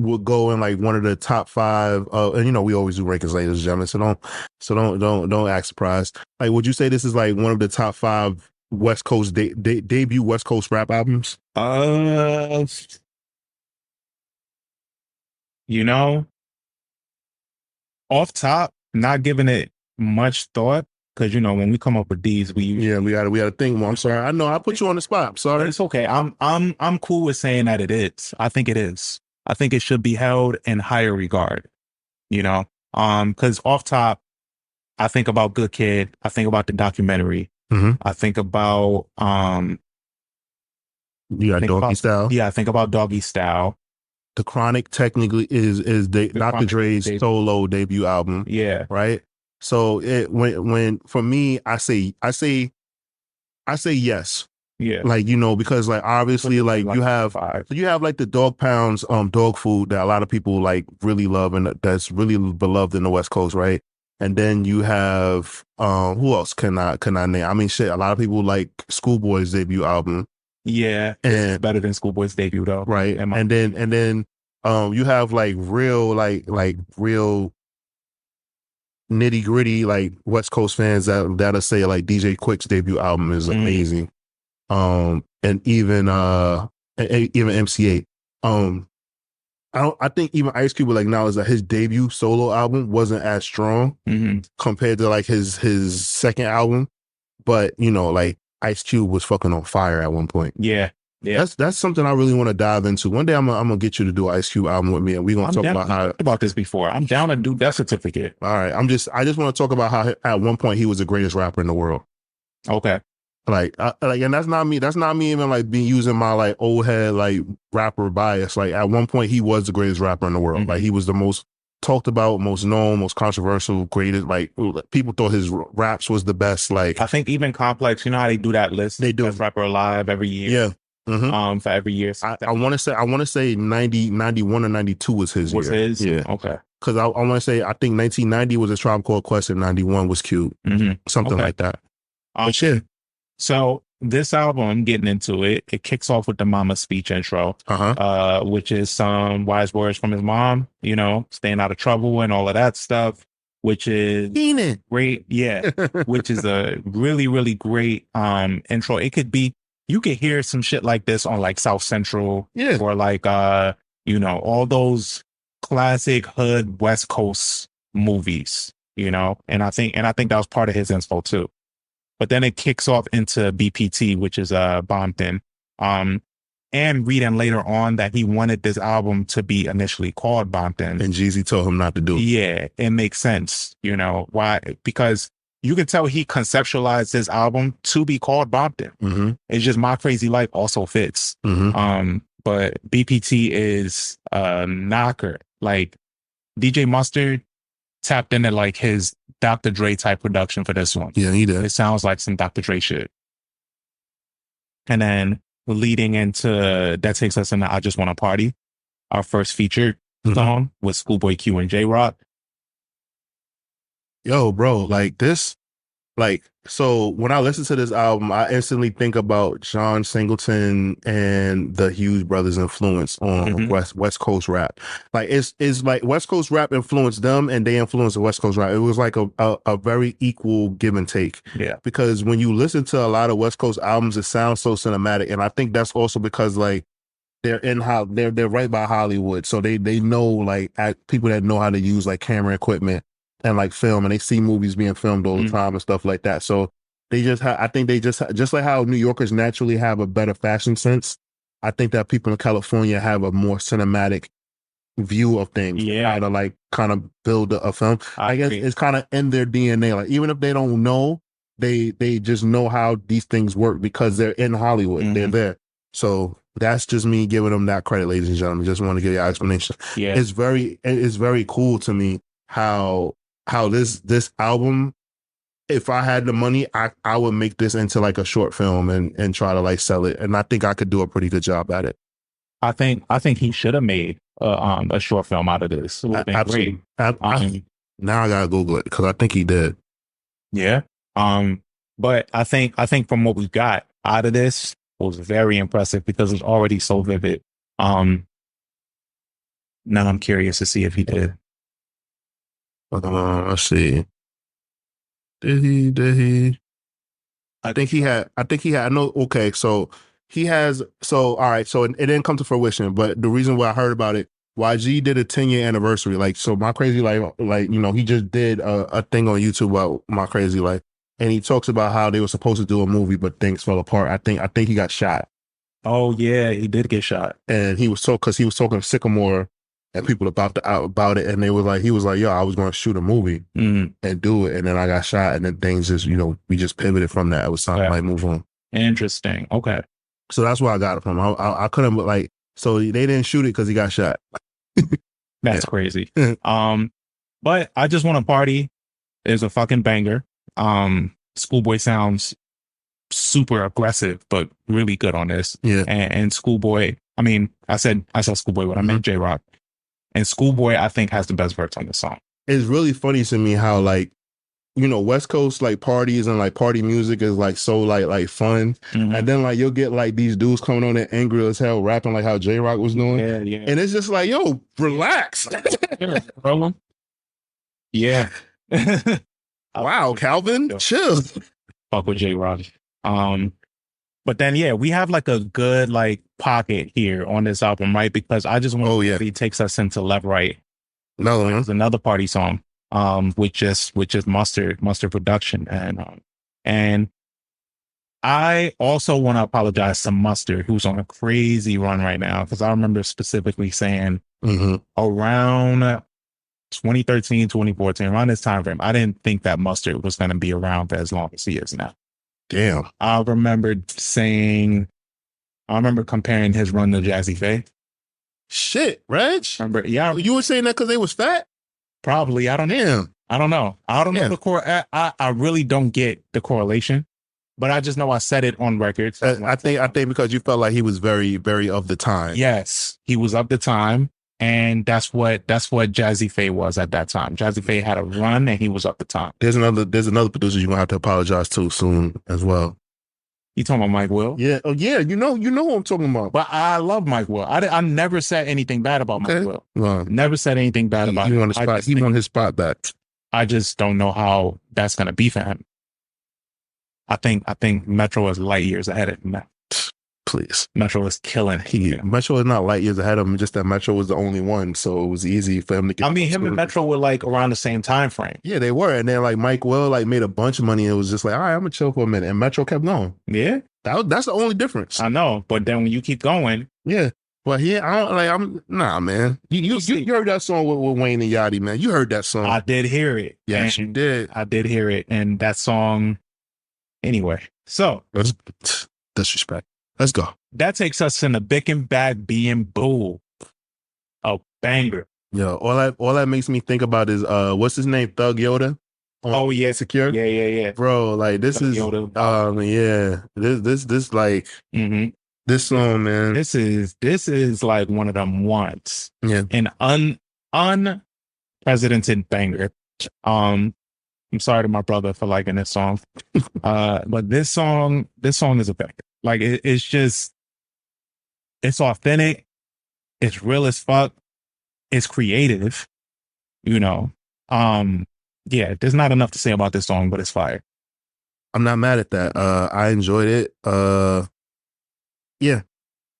would go in like one of the top 5 and you know we always do rankings, ladies and gentlemen, so don't act surprised. Like would you say this is like one of the top 5 West Coast debut West Coast rap albums? You know, off top, not giving it much thought, because you know when we come up with these, we gotta think more. I'm sorry, I know I put you on the spot. I'm sorry. It's okay. I'm cool with saying that it is. I think it is. I think it should be held in higher regard, you know, because off top, I think about Good Kid. I think about the documentary. I think about, you got Doggy Style. Yeah. I think about Doggy Style. The Chronic technically is Dr. Dre's solo debut album. Yeah. Right. So when for me, I say yes. Yeah. Like, you know, because like obviously like you have like the Dog Pounds dog food that a lot of people like really love and that's really beloved in the West Coast, right? And then you have who else can I name? I mean shit, a lot of people like Schoolboy's debut album. Yeah, it's better than Schoolboy's debut though. Right. And then you have like real nitty gritty like West Coast fans that'll say like DJ Quick's debut album is amazing. And even MC8. I think even Ice Cube would acknowledge that his debut solo album wasn't as strong compared to like his second album. But you know, like Ice Cube was fucking on fire at one point. Yeah. Yeah. That's something I really want to dive into. One day I'm gonna get you to do an Ice Cube album with me, and we're gonna talk about this before. I'm down to do Death Certificate. All right. I just want to talk about how at one point he was the greatest rapper in the world. Okay. Like, and that's not me. That's not me even like being using my like old head like rapper bias. Like at one point he was the greatest rapper in the world. Like he was the most talked about, most known, most controversial, greatest. Like people thought his raps was the best. Like I think even Complex, you know how they do that list? They do. Best rapper alive every year. Yeah. For every year. I want to say 90, 91 or 92 was his year. His? Yeah. Okay. Because I want to say I think 1990 was a Tribe Called Quest and 91 was Cube. Something like that. But yeah. So this album, getting into it, it kicks off with the mama speech intro, which is some wise words from his mom, you know, staying out of trouble and all of that stuff, which is great. Yeah. Which is a really, really great intro. It could be, you could hear some shit like this on like South Central or like, you know, all those classic hood West Coast movies, you know, and I think that was part of his inspo too. But then it kicks off into BPT, which is Bompton. And reading later on that he wanted this album to be initially called Bompton. And Jeezy told him not to do it. Yeah, it makes sense. You know, why? Because you can tell he conceptualized this album to be called Bompton. It's just My Crazy Life also fits. But BPT is a knocker. Like DJ Mustard tapped into like his Dr. Dre type production for this one. Yeah, he did. It sounds like some Dr. Dre shit. And then leading into that takes us into I Just Wanna Party. Our first featured song with Schoolboy Q and J-Rock. Yo, bro, like this, like, so when I listen to this album, I instantly think about John Singleton and the Hughes Brothers influence on West Coast rap. Like it's like West Coast rap influenced them and they influenced the West Coast rap. It was like a very equal give and take. Yeah. Because when you listen to a lot of West Coast albums, it sounds so cinematic. And I think that's also because like they're right by Hollywood. So they know like people that know how to use like camera equipment and like film, and they see movies being filmed all the time and stuff like that. So they just I think they just like how New Yorkers naturally have a better fashion sense. I think that people in California have a more cinematic view of things. Yeah. How to like kind of build a film. I guess it's kind of in their DNA. Like even if they don't know, they just know how these things work because they're in Hollywood. They're there. So that's just me giving them that credit, ladies and gentlemen. Just want to give you an explanation. Yeah. It's very cool to me how this album, if I had the money, I would make this into like a short film and try to like sell it. And I think I could do a pretty good job at it. I think he should have made a short film out of this. It would have been Absolutely. great. Now I gotta Google it because I think he did. Yeah. But I think from what we got out of this was very impressive because it's already so vivid. Now I'm curious to see if he did. Let's see. Did he? I think he had. No. Okay. So he has. So all right. So it didn't come to fruition. But the reason why I heard about it, YG did a 10-year anniversary. Like, so My Crazy Life, like, you know, he just did a thing on YouTube about My Crazy Life, and he talks about how they were supposed to do a movie, but things fell apart. I think he got shot. Oh yeah, he did get shot. And he was because he was talking to Sycamore and people about it, and he was like, yo, I was going to shoot a movie and do it, and then I got shot, and then things just, you know, we just pivoted from that. It was time to like move on. Interesting. Okay. So that's where I got it from. I couldn't, like, So they didn't shoot it because he got shot. That's crazy. But I Just Want to Party is a fucking banger. Schoolboy sounds super aggressive, but really good on this. Yeah. And Schoolboy, I mean, I said Schoolboy, but I meant J-Rock. And Schoolboy, I think, has the best verse on the song. It's really funny to me how, like, you know, West Coast like parties and like party music is like so like fun, and then like you'll get like these dudes coming on there angry as hell rapping like how J-Rock was doing, and it's just like, yo, relax. Yeah. Wow, Calvin, chill. Fuck with J-Rock. But then we have like a good like pocket here on this album, right? Because I Just Want to Party takes us into Left Right. It's another party song. Which is Mustard production, and I also want to apologize to Mustard, who's on a crazy run right now, because I remember specifically saying around 2013, 2014, around this time frame, I didn't think that Mustard was going to be around for as long as he is now. Damn. I remember comparing his run to Jazzy Faye. Shit, Reg? Remember, you were saying that because they was fat? Probably. I don't know. I don't know the I really don't get the correlation, but I just know I said it on record. So I think because you felt like he was very, very of the time. Yes, he was of the time, and that's what Jazzy Faye was at that time. Jazzy Faye had a run, and he was of the time. There's another producer you're gonna have to apologize to soon as well. You talking about Mike Will? Yeah. Oh, yeah. You know who I'm talking about. But I love Mike Will. I never said anything bad about Mike Will. Well, never said anything bad about him. He won his spot back. I just don't know how that's gonna be for him. I think Metro is light years ahead of him. Please. Metro is killing him. Metro is not light years ahead of him, just that Metro was the only one, so it was easy for him to get. I mean, him and Metro were like around the same time frame. Yeah, they were. And then like Mike Will like made a bunch of money and it was just like, all right, I'm gonna chill for a minute. And Metro kept going. Yeah. That's the only difference. I know, but then when you keep going. Yeah. Well, nah, man. You heard that song with Wayne and Yachty, man. You heard that song. I did hear it. Yes, you did. I did hear it. And that song, anyway. So. Disrespect. Let's go. That takes us in the Bick and Bag Being Boo. A banger. Yo, all that makes me think about is what's his name? Thug Yoda. Oh yeah, Secure. Yeah. Bro, like this Thug is Yoda. Yeah. This like this song, man. This is like one of them ones. Yeah. An unprecedented banger. I'm sorry to my brother for liking this song. But this song is a banger. Like it's authentic, it's real as fuck, it's creative, you know. Yeah, there's not enough to say about this song, but it's fire. I'm not mad at that. I enjoyed it. Yeah.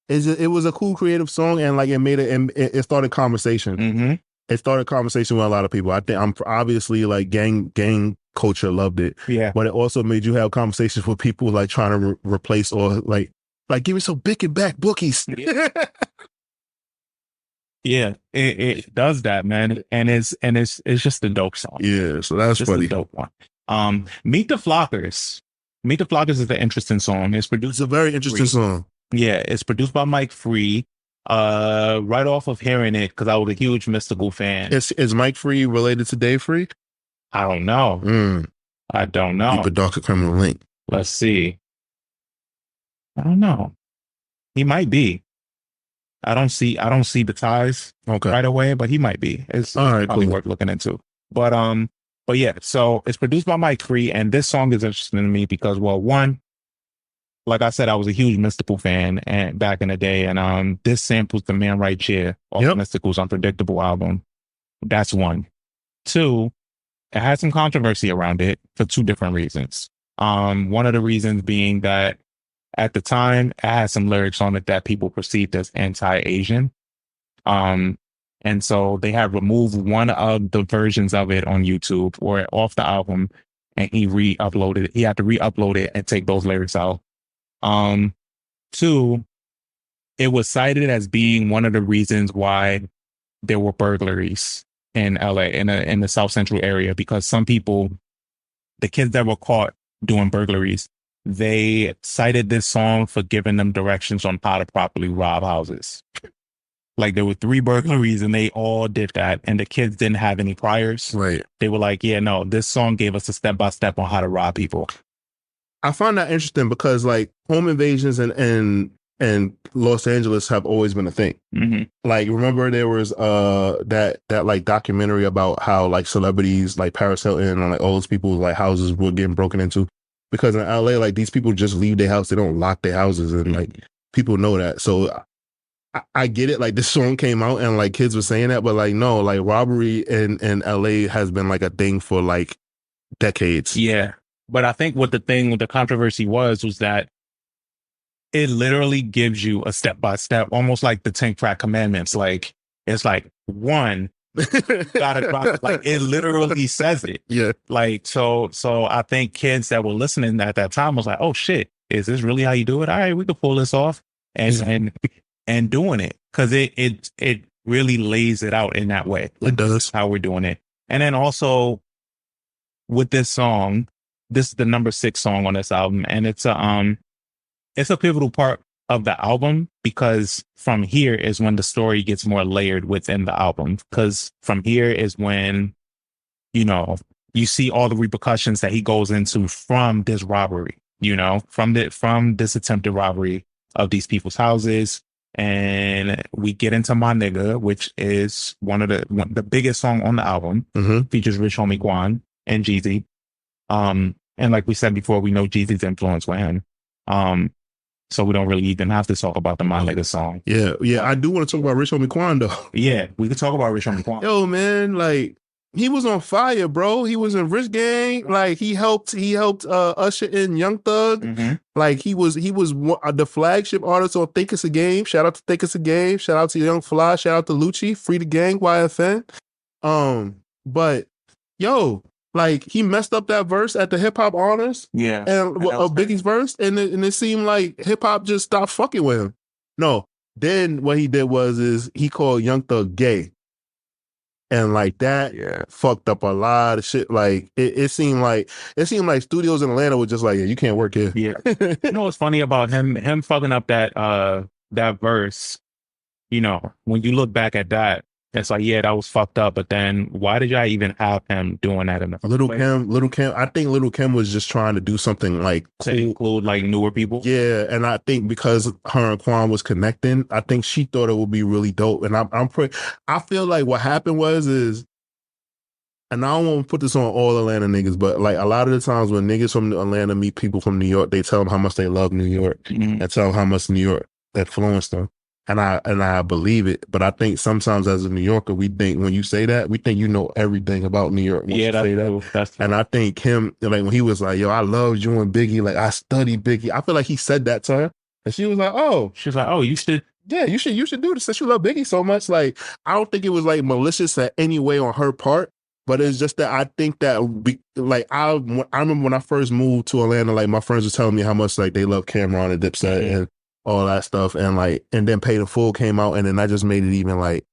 It was a cool creative song, and like it started conversation. It started conversation with a lot of people. I think I'm obviously like gang culture loved it. Yeah. But it also made you have conversations with people like trying to replace or like give me some Bick and Back bookies. Yeah, it does that, man. And it's just a dope song. Yeah, so that's just funny. A dope one. Meet the Flockers. Meet the Flockers is an interesting song. It's a very interesting song. Yeah, it's produced by Mike Free. Right off of hearing it, because I was a huge Mystical fan. Is Mike Free related to Dave Free? I don't know. I don't know. Deep a darker criminal link. Let's see. I don't know. He might be. I don't see the ties right away, but he might be. It's all right, probably worth looking into. But yeah, so it's produced by Mike Free, and this song is interesting to me because, well, one, like I said, I was a huge Mystical fan and back in the day, and this samples the Man Right Chair off Mystical's Unpredictable album. That's one. Two, it had some controversy around it for two different reasons. One of the reasons being that at the time, it had some lyrics on it that people perceived as anti-Asian. And so they had removed one of the versions of it on YouTube or off the album, and he re-uploaded it. He had to re-upload it and take those lyrics out. Two, it was cited as being one of the reasons why there were burglaries in LA, in the South Central area, because some people, the kids that were caught doing burglaries, they cited this song for giving them directions on how to properly rob houses. Like there were 3 burglaries and they all did that. And the kids didn't have any priors. Right. They were like, yeah, no, this song gave us a step-by-step on how to rob people. I find that interesting because like home invasions and Los Angeles have always been a thing. Mm-hmm. Like remember there was that like documentary about how like celebrities like Paris Hilton and like all those people's like houses were getting broken into because in LA like these people just leave their house, they don't lock their houses, and like people know that. So I get it. Like this song came out and like kids were saying that, but like no, like robbery in LA has been like a thing for like decades. Yeah, but I think what the controversy was that it literally gives you a step by step, almost like the 10 crack commandments. Like it's like 1, gotta drop. Like it literally says it. Yeah. Like so I think kids that were listening at that time was like, oh shit, is this really how you do it? All right, we could pull this off and doing it because it really lays it out in that way. It does how we're doing it. And then also with this song, this is the number 6 song on this album, and it's a pivotal part of the album because from here is when the story gets more layered within the album. Because from here is when, you know, you see all the repercussions that he goes into from this robbery, you know, from this attempted robbery of these people's houses. And we get into My Nigga, which is one of the biggest song on the album, features Rich Homie Quan and Jeezy. And like we said before, we know Jeezy's influence with him. So we don't really even have to talk about the My Nigga song. Yeah. I do want to talk about Rich Homie Quan though. Yeah, we could talk about Rich Homie Quan. Yo, man, like he was on fire, bro. He was in Rich Gang. Like he helped usher in Young Thug. Like he was the flagship artist on Think It's a Game. Shout out to Think It's a Game. Shout out to Young Fly. Shout out to Lucci. Free the Gang. YFN. But yo, like he messed up that verse at the Hip Hop Honors. Yeah, and Biggie's verse, and it seemed like hip hop just stopped fucking with him. No, then what he did is he called Young Thug gay. And like that fucked up a lot of shit. Like it seemed like studios in Atlanta were just like, yeah, you can't work here. Yeah. You know what's funny about him fucking up that verse, you know, when you look back at that, it's like, yeah, that was fucked up. But then why did y'all even have him doing that in the Little Kim, I think Little Kim was just trying to do something like to include like newer people. Yeah, and I think because her and Quan was connecting, I think she thought it would be really dope. And I feel like what happened is, and I don't want to put this on all Atlanta niggas, but like a lot of the times when niggas from Atlanta meet people from New York, they tell them how much they love New York and tell them how much New York influenced them. And I believe it, but I think sometimes as a New Yorker, we think when you say that, we think you know everything about New York. Yeah, that's true. And I think him, like when he was like, "Yo, I love you and Biggie," like I studied Biggie. I feel like he said that to her, and she was like, "Oh," she's like, "Oh, you should." Yeah, you should do this since you love Biggie so much. Like I don't think it was like malicious at any way on her part, but it's just that I think that I remember when I first moved to Atlanta, like my friends were telling me how much like they love Cameron and Dipset and all that stuff, and then Paid in Full came out, and then I just made it even like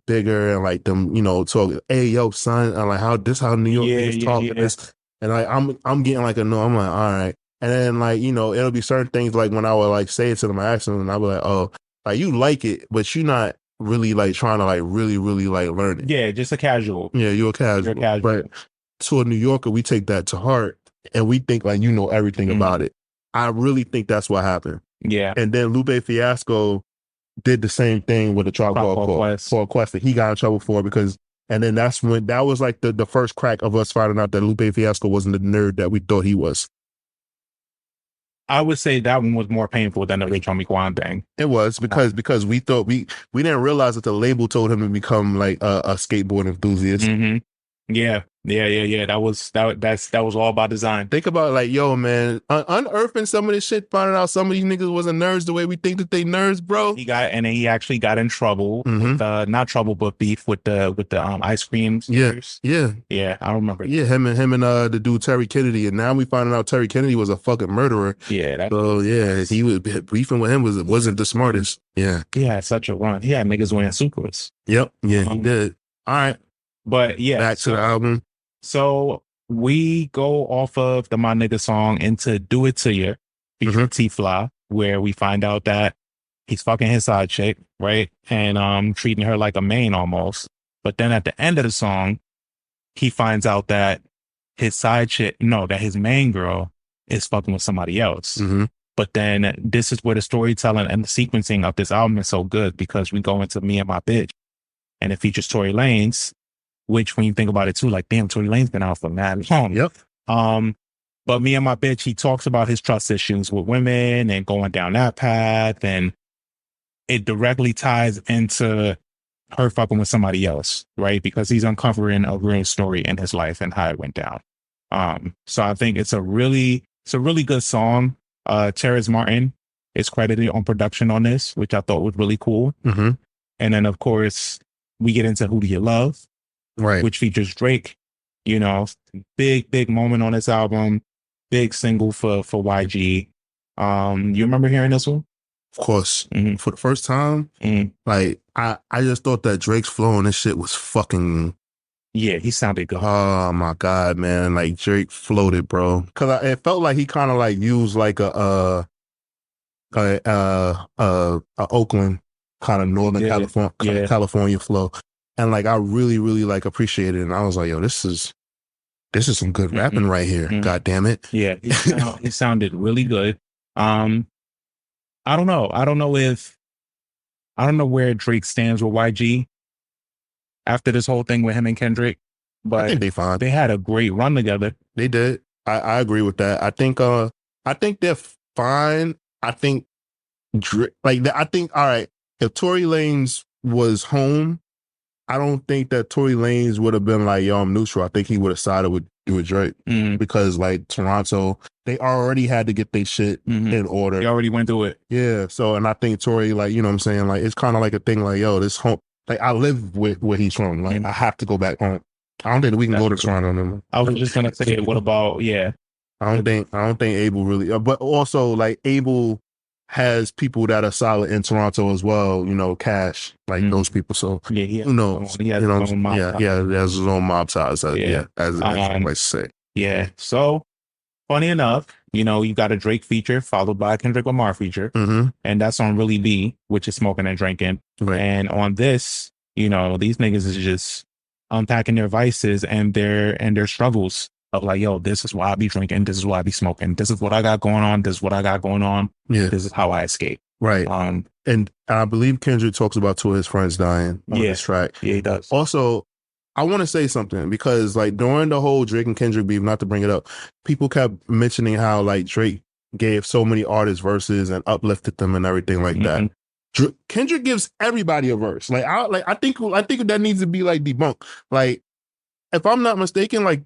bigger, and like them, you know, talk, hey yo son, and like how New York is talking this, and like I'm getting like a no, I'm like all right, and then like, you know, it'll be certain things like when I would like say it to them, I ask them, and I'll be like, oh, like you like it, but you're not really like trying to like really like learn it. Yeah, just a casual. Yeah, you're a casual. But to a New Yorker, we take that to heart, and we think like you know everything about it. I really think that's what happened. Yeah. And then Lupe Fiasco did the same thing with the Tribe Called Quest that he got in trouble for and then that was like the first crack of us finding out that Lupe Fiasco wasn't the nerd that we thought he was. I would say that one was more painful than the Rich Homie Quan thing. It was because we thought we didn't realize that the label told him to become like a skateboard enthusiast. Yeah. That was all by design. Think about like, yo, man, unearthing some of this shit, finding out some of these niggas wasn't nerds the way we think that they nerds, bro. He actually got in trouble, with, not trouble, but beef with the ice cream stickers. Yeah, I remember. Yeah, him and the dude Terry Kennedy, and now we finding out Terry Kennedy was a fucking murderer. Yeah, he was beefing with him wasn't the smartest. Yeah, he had such a run. He had niggas wearing Supras. Yep, yeah, he did. All right, but yeah, back to the album. So we go off of the My Nigga song into Do It To You. featuring T-Fly, where we find out that he's fucking his side chick, right? And treating her like a main almost. But then at the end of the song, he finds out that his side chick, no, that his main girl is fucking with somebody else. But then this is where the storytelling and the sequencing of this album is so good, because we go into Me and My Bitch, and it features Tory Lanez, which when you think about it too, like, damn, Tory Lanez been out for mad long. Yep. But Me and My Bitch, he talks about his trust issues with women and going down that path, and it directly ties into her fucking with somebody else, right? Because he's uncovering a real story in his life and how it went down. So I think it's a really good song. Terrence Martin is credited on production on this, which I thought was really cool. And then of course we get into Who Do You Love, right, which features Drake. You know, big moment on this album, big single for YG. You remember hearing this one? Of course. For the first time, like I just thought that Drake's flow on this shit was fucking. Yeah, he sounded good. Oh my god, man! Like Drake floated, bro. Because it felt like he kind of like used like a Oakland kind of Northern California flow, and like I really like appreciated it. And I was like, yo, this is some good rapping right here. God damn it! Yeah, he sounded really good. I don't know. I don't know where Drake stands with YG after this whole thing with him and Kendrick, but I think they fine. They had a great run together. They did. I agree with that. I think they're fine. I think all right, if Tory Lanez was home, I don't think that Tory Lanez would have been like, yo, I'm neutral. I think he would have sided with Drake because like Toronto, they already had to get their shit in order. They already went through it. Yeah. So, and I think Tory, like, you know what I'm saying? Like, it's kind of like a thing like, yo, this home, like I live with where he's from. Like I have to go back home. I don't think we can go to Toronto anymore. I was just going to say, what about, I don't think Abel really, but also like Abel has people that are solid in Toronto as well, you know, Cash, like those people. So who knows? He has his own mob ties. As I might say. Yeah. So funny enough, you know, you got a Drake feature followed by a Kendrick Lamar feature, and that's on Really B, which is Smoking and Drinking. Right. And on this, you know, these niggas is just unpacking their vices and their struggles of like, yo, this is why I be drinking, this is why I be smoking, this is what I got going on, this is what I got going on. Yeah. This is how I escape. Right. And I believe Kendrick talks about two of his friends dying on this track. Yeah, he does. Also, I want to say something because like during the whole Drake and Kendrick beef, not to bring it up, people kept mentioning how like Drake gave so many artists verses and uplifted them and everything like that. Kendrick gives everybody a verse. I think that needs to be like debunked. Like, if I'm not mistaken, like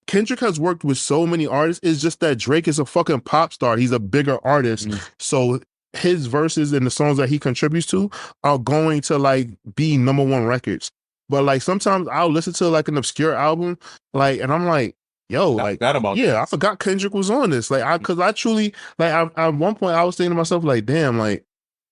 Kendrick has worked with so many artists. It's just that Drake is a fucking pop star. He's a bigger artist. So his verses and the songs that he contributes to are going to like be #1 records. But like sometimes I'll listen to like an obscure album, like, and I'm like, yo, I forgot Kendrick was on this. Like, cause I truly, like, at one point I was thinking to myself, like, damn, like,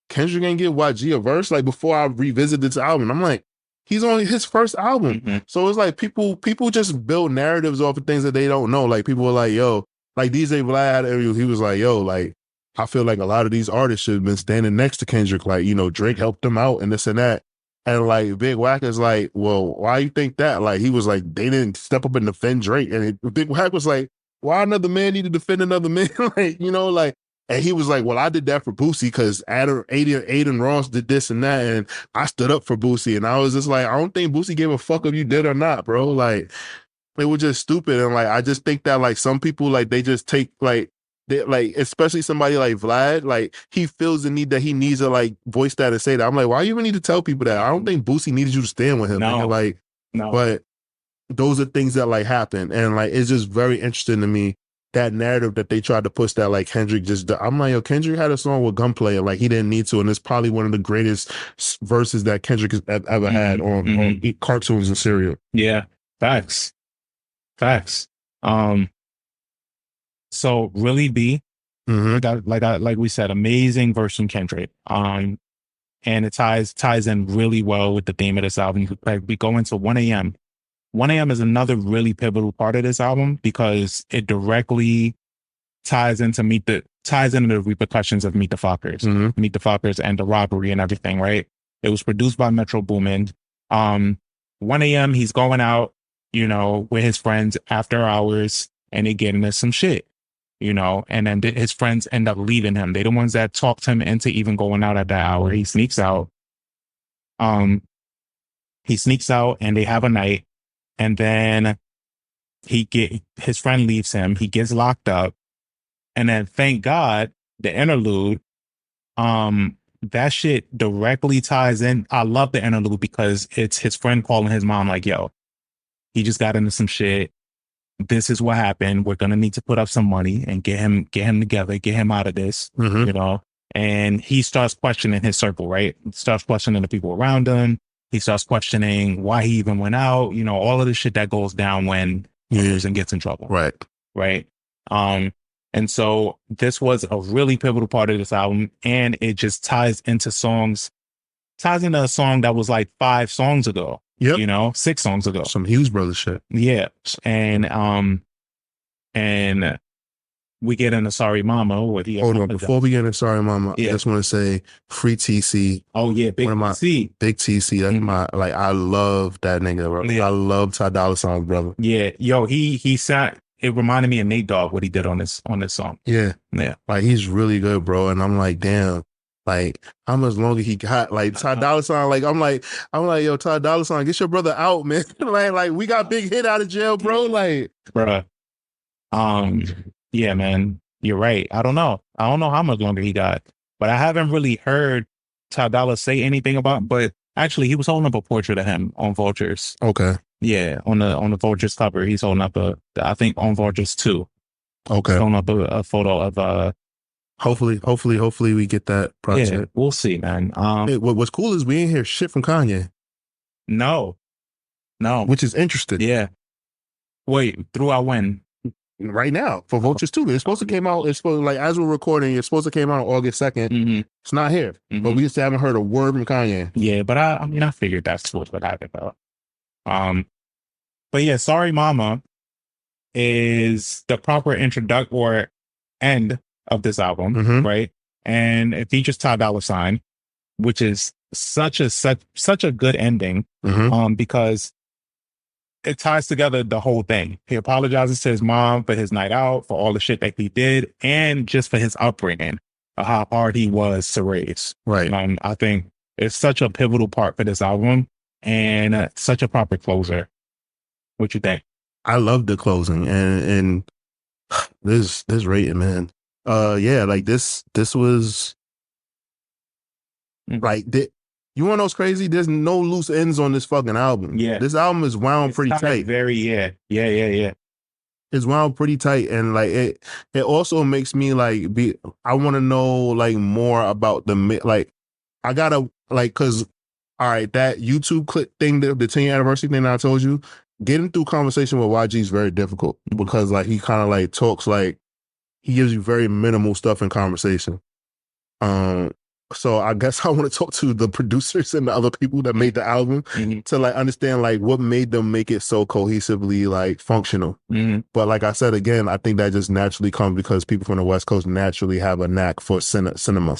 Kendrick ain't give YG a verse. Like, before I revisit this album, I'm like, he's on his first album. So it's like people just build narratives off of things that they don't know. Like, people are like, yo, like DJ Vlad, he was like, yo, like, I feel like a lot of these artists should have been standing next to Kendrick. Like, you know, Drake helped them out and this and that. And like Big Wack is like, well, why you think that? Like, he was like, they didn't step up and defend Drake. And Big Wack was like, why another man need to defend another man? Like, you know, like, and he was like, well, I did that for Boosie because Aiden Ross did this and that, and I stood up for Boosie. And I was just like, I don't think Boosie gave a fuck if you did or not, bro. Like, it was just stupid. And like, I just think that like some people, like, they just take like, they, like, especially somebody like Vlad, like, he feels the need that he needs to like voice that and say that. I'm like, why you even need to tell people that? I don't think Boosie needed you to stand with him. No. But those are things that like happen. And like, it's just very interesting to me, that narrative that they tried to push that like Kendrick just, I'm like, yo, Kendrick had a song with Gunplay and like he didn't need to. And it's probably one of the greatest verses that Kendrick has ever had on cartoons and cereal. Yeah. Facts. So Really B, like we said, amazing verse from Kendrick. And it ties in really well with the theme of this album. Like, we go into 1 a.m. 1 a.m. is another really pivotal part of this album because it directly ties into the repercussions of Meet the Fockers, Meet the Fockers and the robbery and everything, right? It was produced by Metro Boomin. 1 a.m. he's going out, with his friends after hours, and they get into some shit, and then his friends end up leaving him. They're the ones that talked him into even going out at that hour. He sneaks out. And they have a night, and then his friend leaves him. He gets locked up, and then thank God the interlude, that shit directly ties in. I love the interlude because it's his friend calling his mom like, yo, he just got into some shit. This is what happened. We're gonna need to put up some money and get him together, get him out of this, And he starts questioning his circle, right? Starts questioning the people around him. He starts questioning why he even went out, all of the shit that goes down when he loses and gets in trouble. Right. And so this was a really pivotal part of this album, and it just ties into a song that was like 5 songs ago. Yep. 6 songs ago. Some Hughes Brothers shit. Yeah. And we get into Sorry Mama. Hold on, before we get into Sorry Mama, I just want to say Free TC. Oh yeah, Big TC. Big TC. That's my, like, I love that nigga, bro. Yeah. I love Ty Dolla $ign's brother. Yeah. Yo, he sat. It reminded me of Nate Dogg, what he did on this song. Yeah. Yeah. Like, he's really good, bro. And I'm like, damn, like, how much longer he got? Like, Ty Dolla $ign, like, I'm like, yo, Ty Dolla $ign, get your brother out, man. like, we got Big Hit out of jail, bro. Like, bruh. Yeah, man, you're right. I don't know how much longer he got, but I haven't really heard Ty Dolla say anything about. But actually, he was holding up a portrait of him on Vultures. Okay. Yeah, on the Vultures cover, he's holding up I think on Vultures 2. Okay. He's holding up a photo of Hopefully we get that project. Yeah, we'll see, man. Hey, what's cool is we ain't hear shit from Kanye. No. Which is interesting. Yeah. Wait, throughout when? Right now for Vultures 2. It's supposed to came out. It's supposed, like, as we're recording, it's supposed to came out on August 2nd. It's not here, but we just haven't heard a word from Kanye. Yeah, but I figured that's what happened though. But yeah, Sorry Mama is the proper introduction or end of this album, right? And it features Ty Dolla $ign, which is such a good ending, because it ties together the whole thing. He apologizes to his mom for his night out, for all the shit that he did, and just for his upbringing, how hard he was to raise. Right. I think it's such a pivotal part for this album, and such a proper closer. What you think? I love the closing and this rating, man. Yeah, like this was like you want to know what's crazy? There's no loose ends on this fucking album. Yeah. This album is wound pretty tight. Yeah. It's wound pretty tight. And like it also makes me like I want to know like more about like I gotta like, cause all right, that YouTube clip thing, the 10th anniversary thing that I told you, getting through conversation with YG is very difficult because like he kind of like talks like he gives you very minimal stuff in conversation. So I guess I want to talk to the producers and the other people that made the album to like understand like what made them make it so cohesively like functional. But like I said, again, I think that just naturally comes because people from the West Coast naturally have a knack for cinema.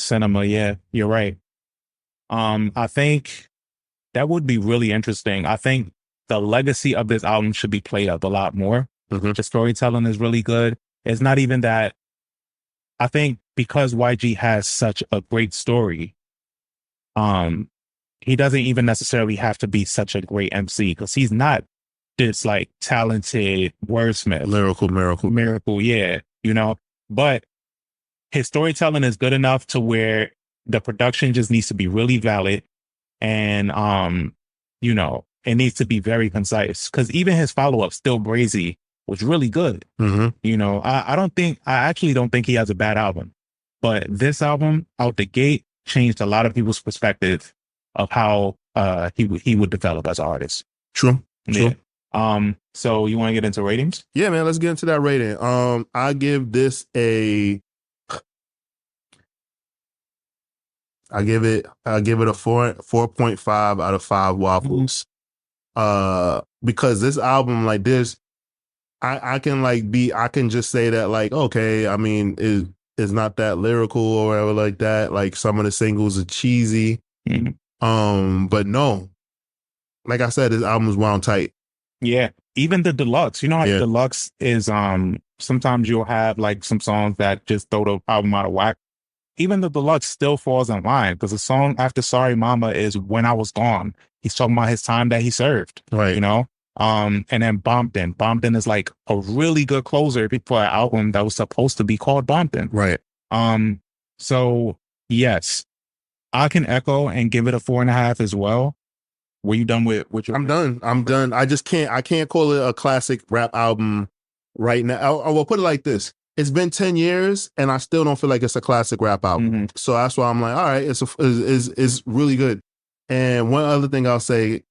Yeah, you're right. I think that would be really interesting. I think the legacy of this album should be played up a lot more. The storytelling is really good. It's not even that. I think because YG has such a great story, he doesn't even necessarily have to be such a great MC because he's not this like talented wordsmith. Miracle, yeah, but his storytelling is good enough to where the production just needs to be really valid and, it needs to be very concise because even his follow-up, Still Brazy, was really good. I actually don't think he has a bad album, but this album out the gate changed a lot of people's perspective of how he would develop as an artist. True. Yeah. So you want to get into ratings? Yeah, man, let's get into that rating. I give this a 4.5 out of 5 waffles. Because this album, like this, I can like I can just say that like, okay, I mean, it's not that lyrical or whatever like that. Like some of the singles are cheesy. But no, like I said, his album is wound tight. Yeah. Even the deluxe, you know, like deluxe is, sometimes you'll have like some songs that just throw the album out of whack. Even the deluxe still falls in line because the song after Sorry Mama is When I Was Gone. He's talking about his time that he served, right? You know, and then Bompton. Bompton is like a really good closer for an album that was supposed to be called Bompton, right? So yes, I can echo and give it a 4.5 as well. Were you done with your? I'm done. I can't call it a classic rap album right now. I will put it like this. It's been 10 years and I still don't feel like it's a classic rap album. So that's why I'm like, all right, it's really good. And one other thing I'll say,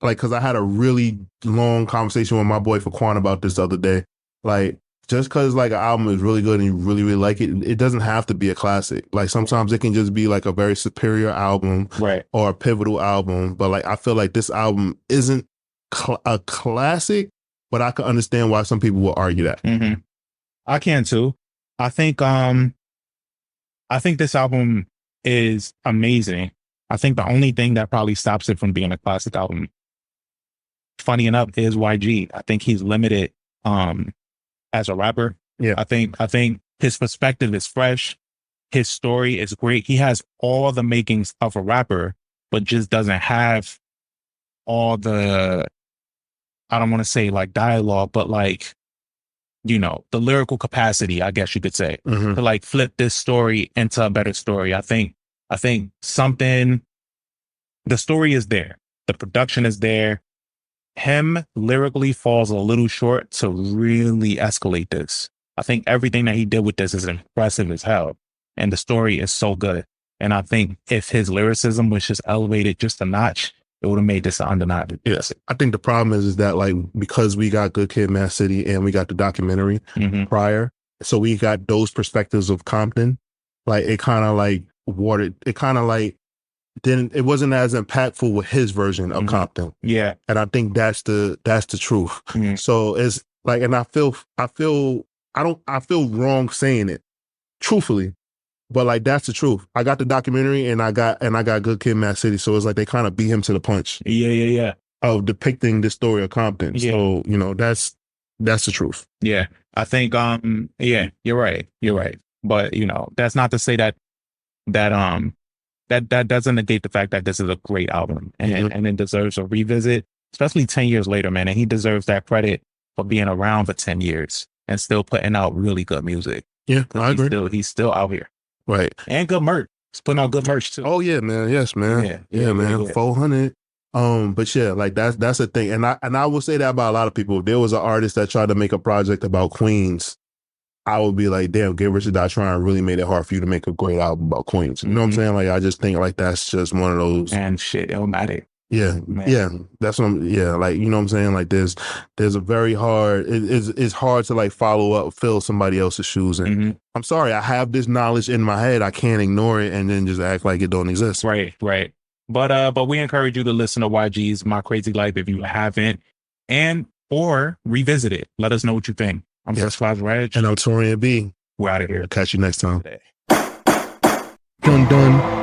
like, cause I had a really long conversation with my boy Faquan about this the other day. Like, just cause like an album is really good and you really, really like it, it doesn't have to be a classic. Like sometimes it can just be like a very superior album, right? Or a pivotal album. But like, I feel like this album isn't a classic, but I can understand why some people will argue that. I can too. I think this album is amazing. I think the only thing that probably stops it from being a classic album, funny enough, is YG. I think he's limited as a rapper. Yeah. I think his perspective is fresh. His story is great. He has all the makings of a rapper, but just doesn't have all the, I don't want to say like dialogue, but like, you know, the lyrical capacity, I guess you could say, to like flip this story into a better story. I think the story is there. The production is there. Him lyrically falls a little short to really escalate this. I think everything that he did with this is impressive as hell. And the story is so good. And I think if his lyricism was just elevated just a notch, it would have made this an undeniable. Yes. I think the problem is that like, because we got Good Kid, Mad City and we got the documentary prior, so we got those perspectives of Compton, like it kind of like it wasn't as impactful with his version of Compton. Yeah. And I think that's the truth. So it's like, and I feel wrong saying it truthfully, but like, that's the truth. I got the documentary and I got Good Kid, Mad City. So it's like, they kind of beat him to the punch. Yeah. Of depicting the story of Compton. Yeah. So, you know, that's the truth. Yeah. I think, yeah, you're right. But, you know, that's not to say that doesn't negate the fact that this is a great album and it deserves a revisit, especially 10 years later, man. And he deserves that credit for being around for 10 years and still putting out really good music. Yeah, I agree. He's still out here. Right. And good merch. He's putting out good merch too. Oh yeah, man. Yes, man. Yeah, man. 400. But yeah, like that's the thing. And I will say that about a lot of people. If there was an artist that tried to make a project about Queens, I would be like, damn, Get Rich or Die Trying really made it hard for you to make a great album about Queens. You know what I'm saying? Like, I just think like that's just one of those. And shit, Illmatic. Yeah, man. Yeah, that's what like, you know what I'm saying? Like there's a very hard, it's hard to like follow up, fill somebody else's shoes. And I'm sorry, I have this knowledge in my head. I can't ignore it and then just act like it don't exist. Right. But we encourage you to listen to YG's My Krazy Life if you haven't, or revisit it. Let us know what you think. I'm First Class Reg. And I'm Torian B. We're out of here. Catch you next time. Done.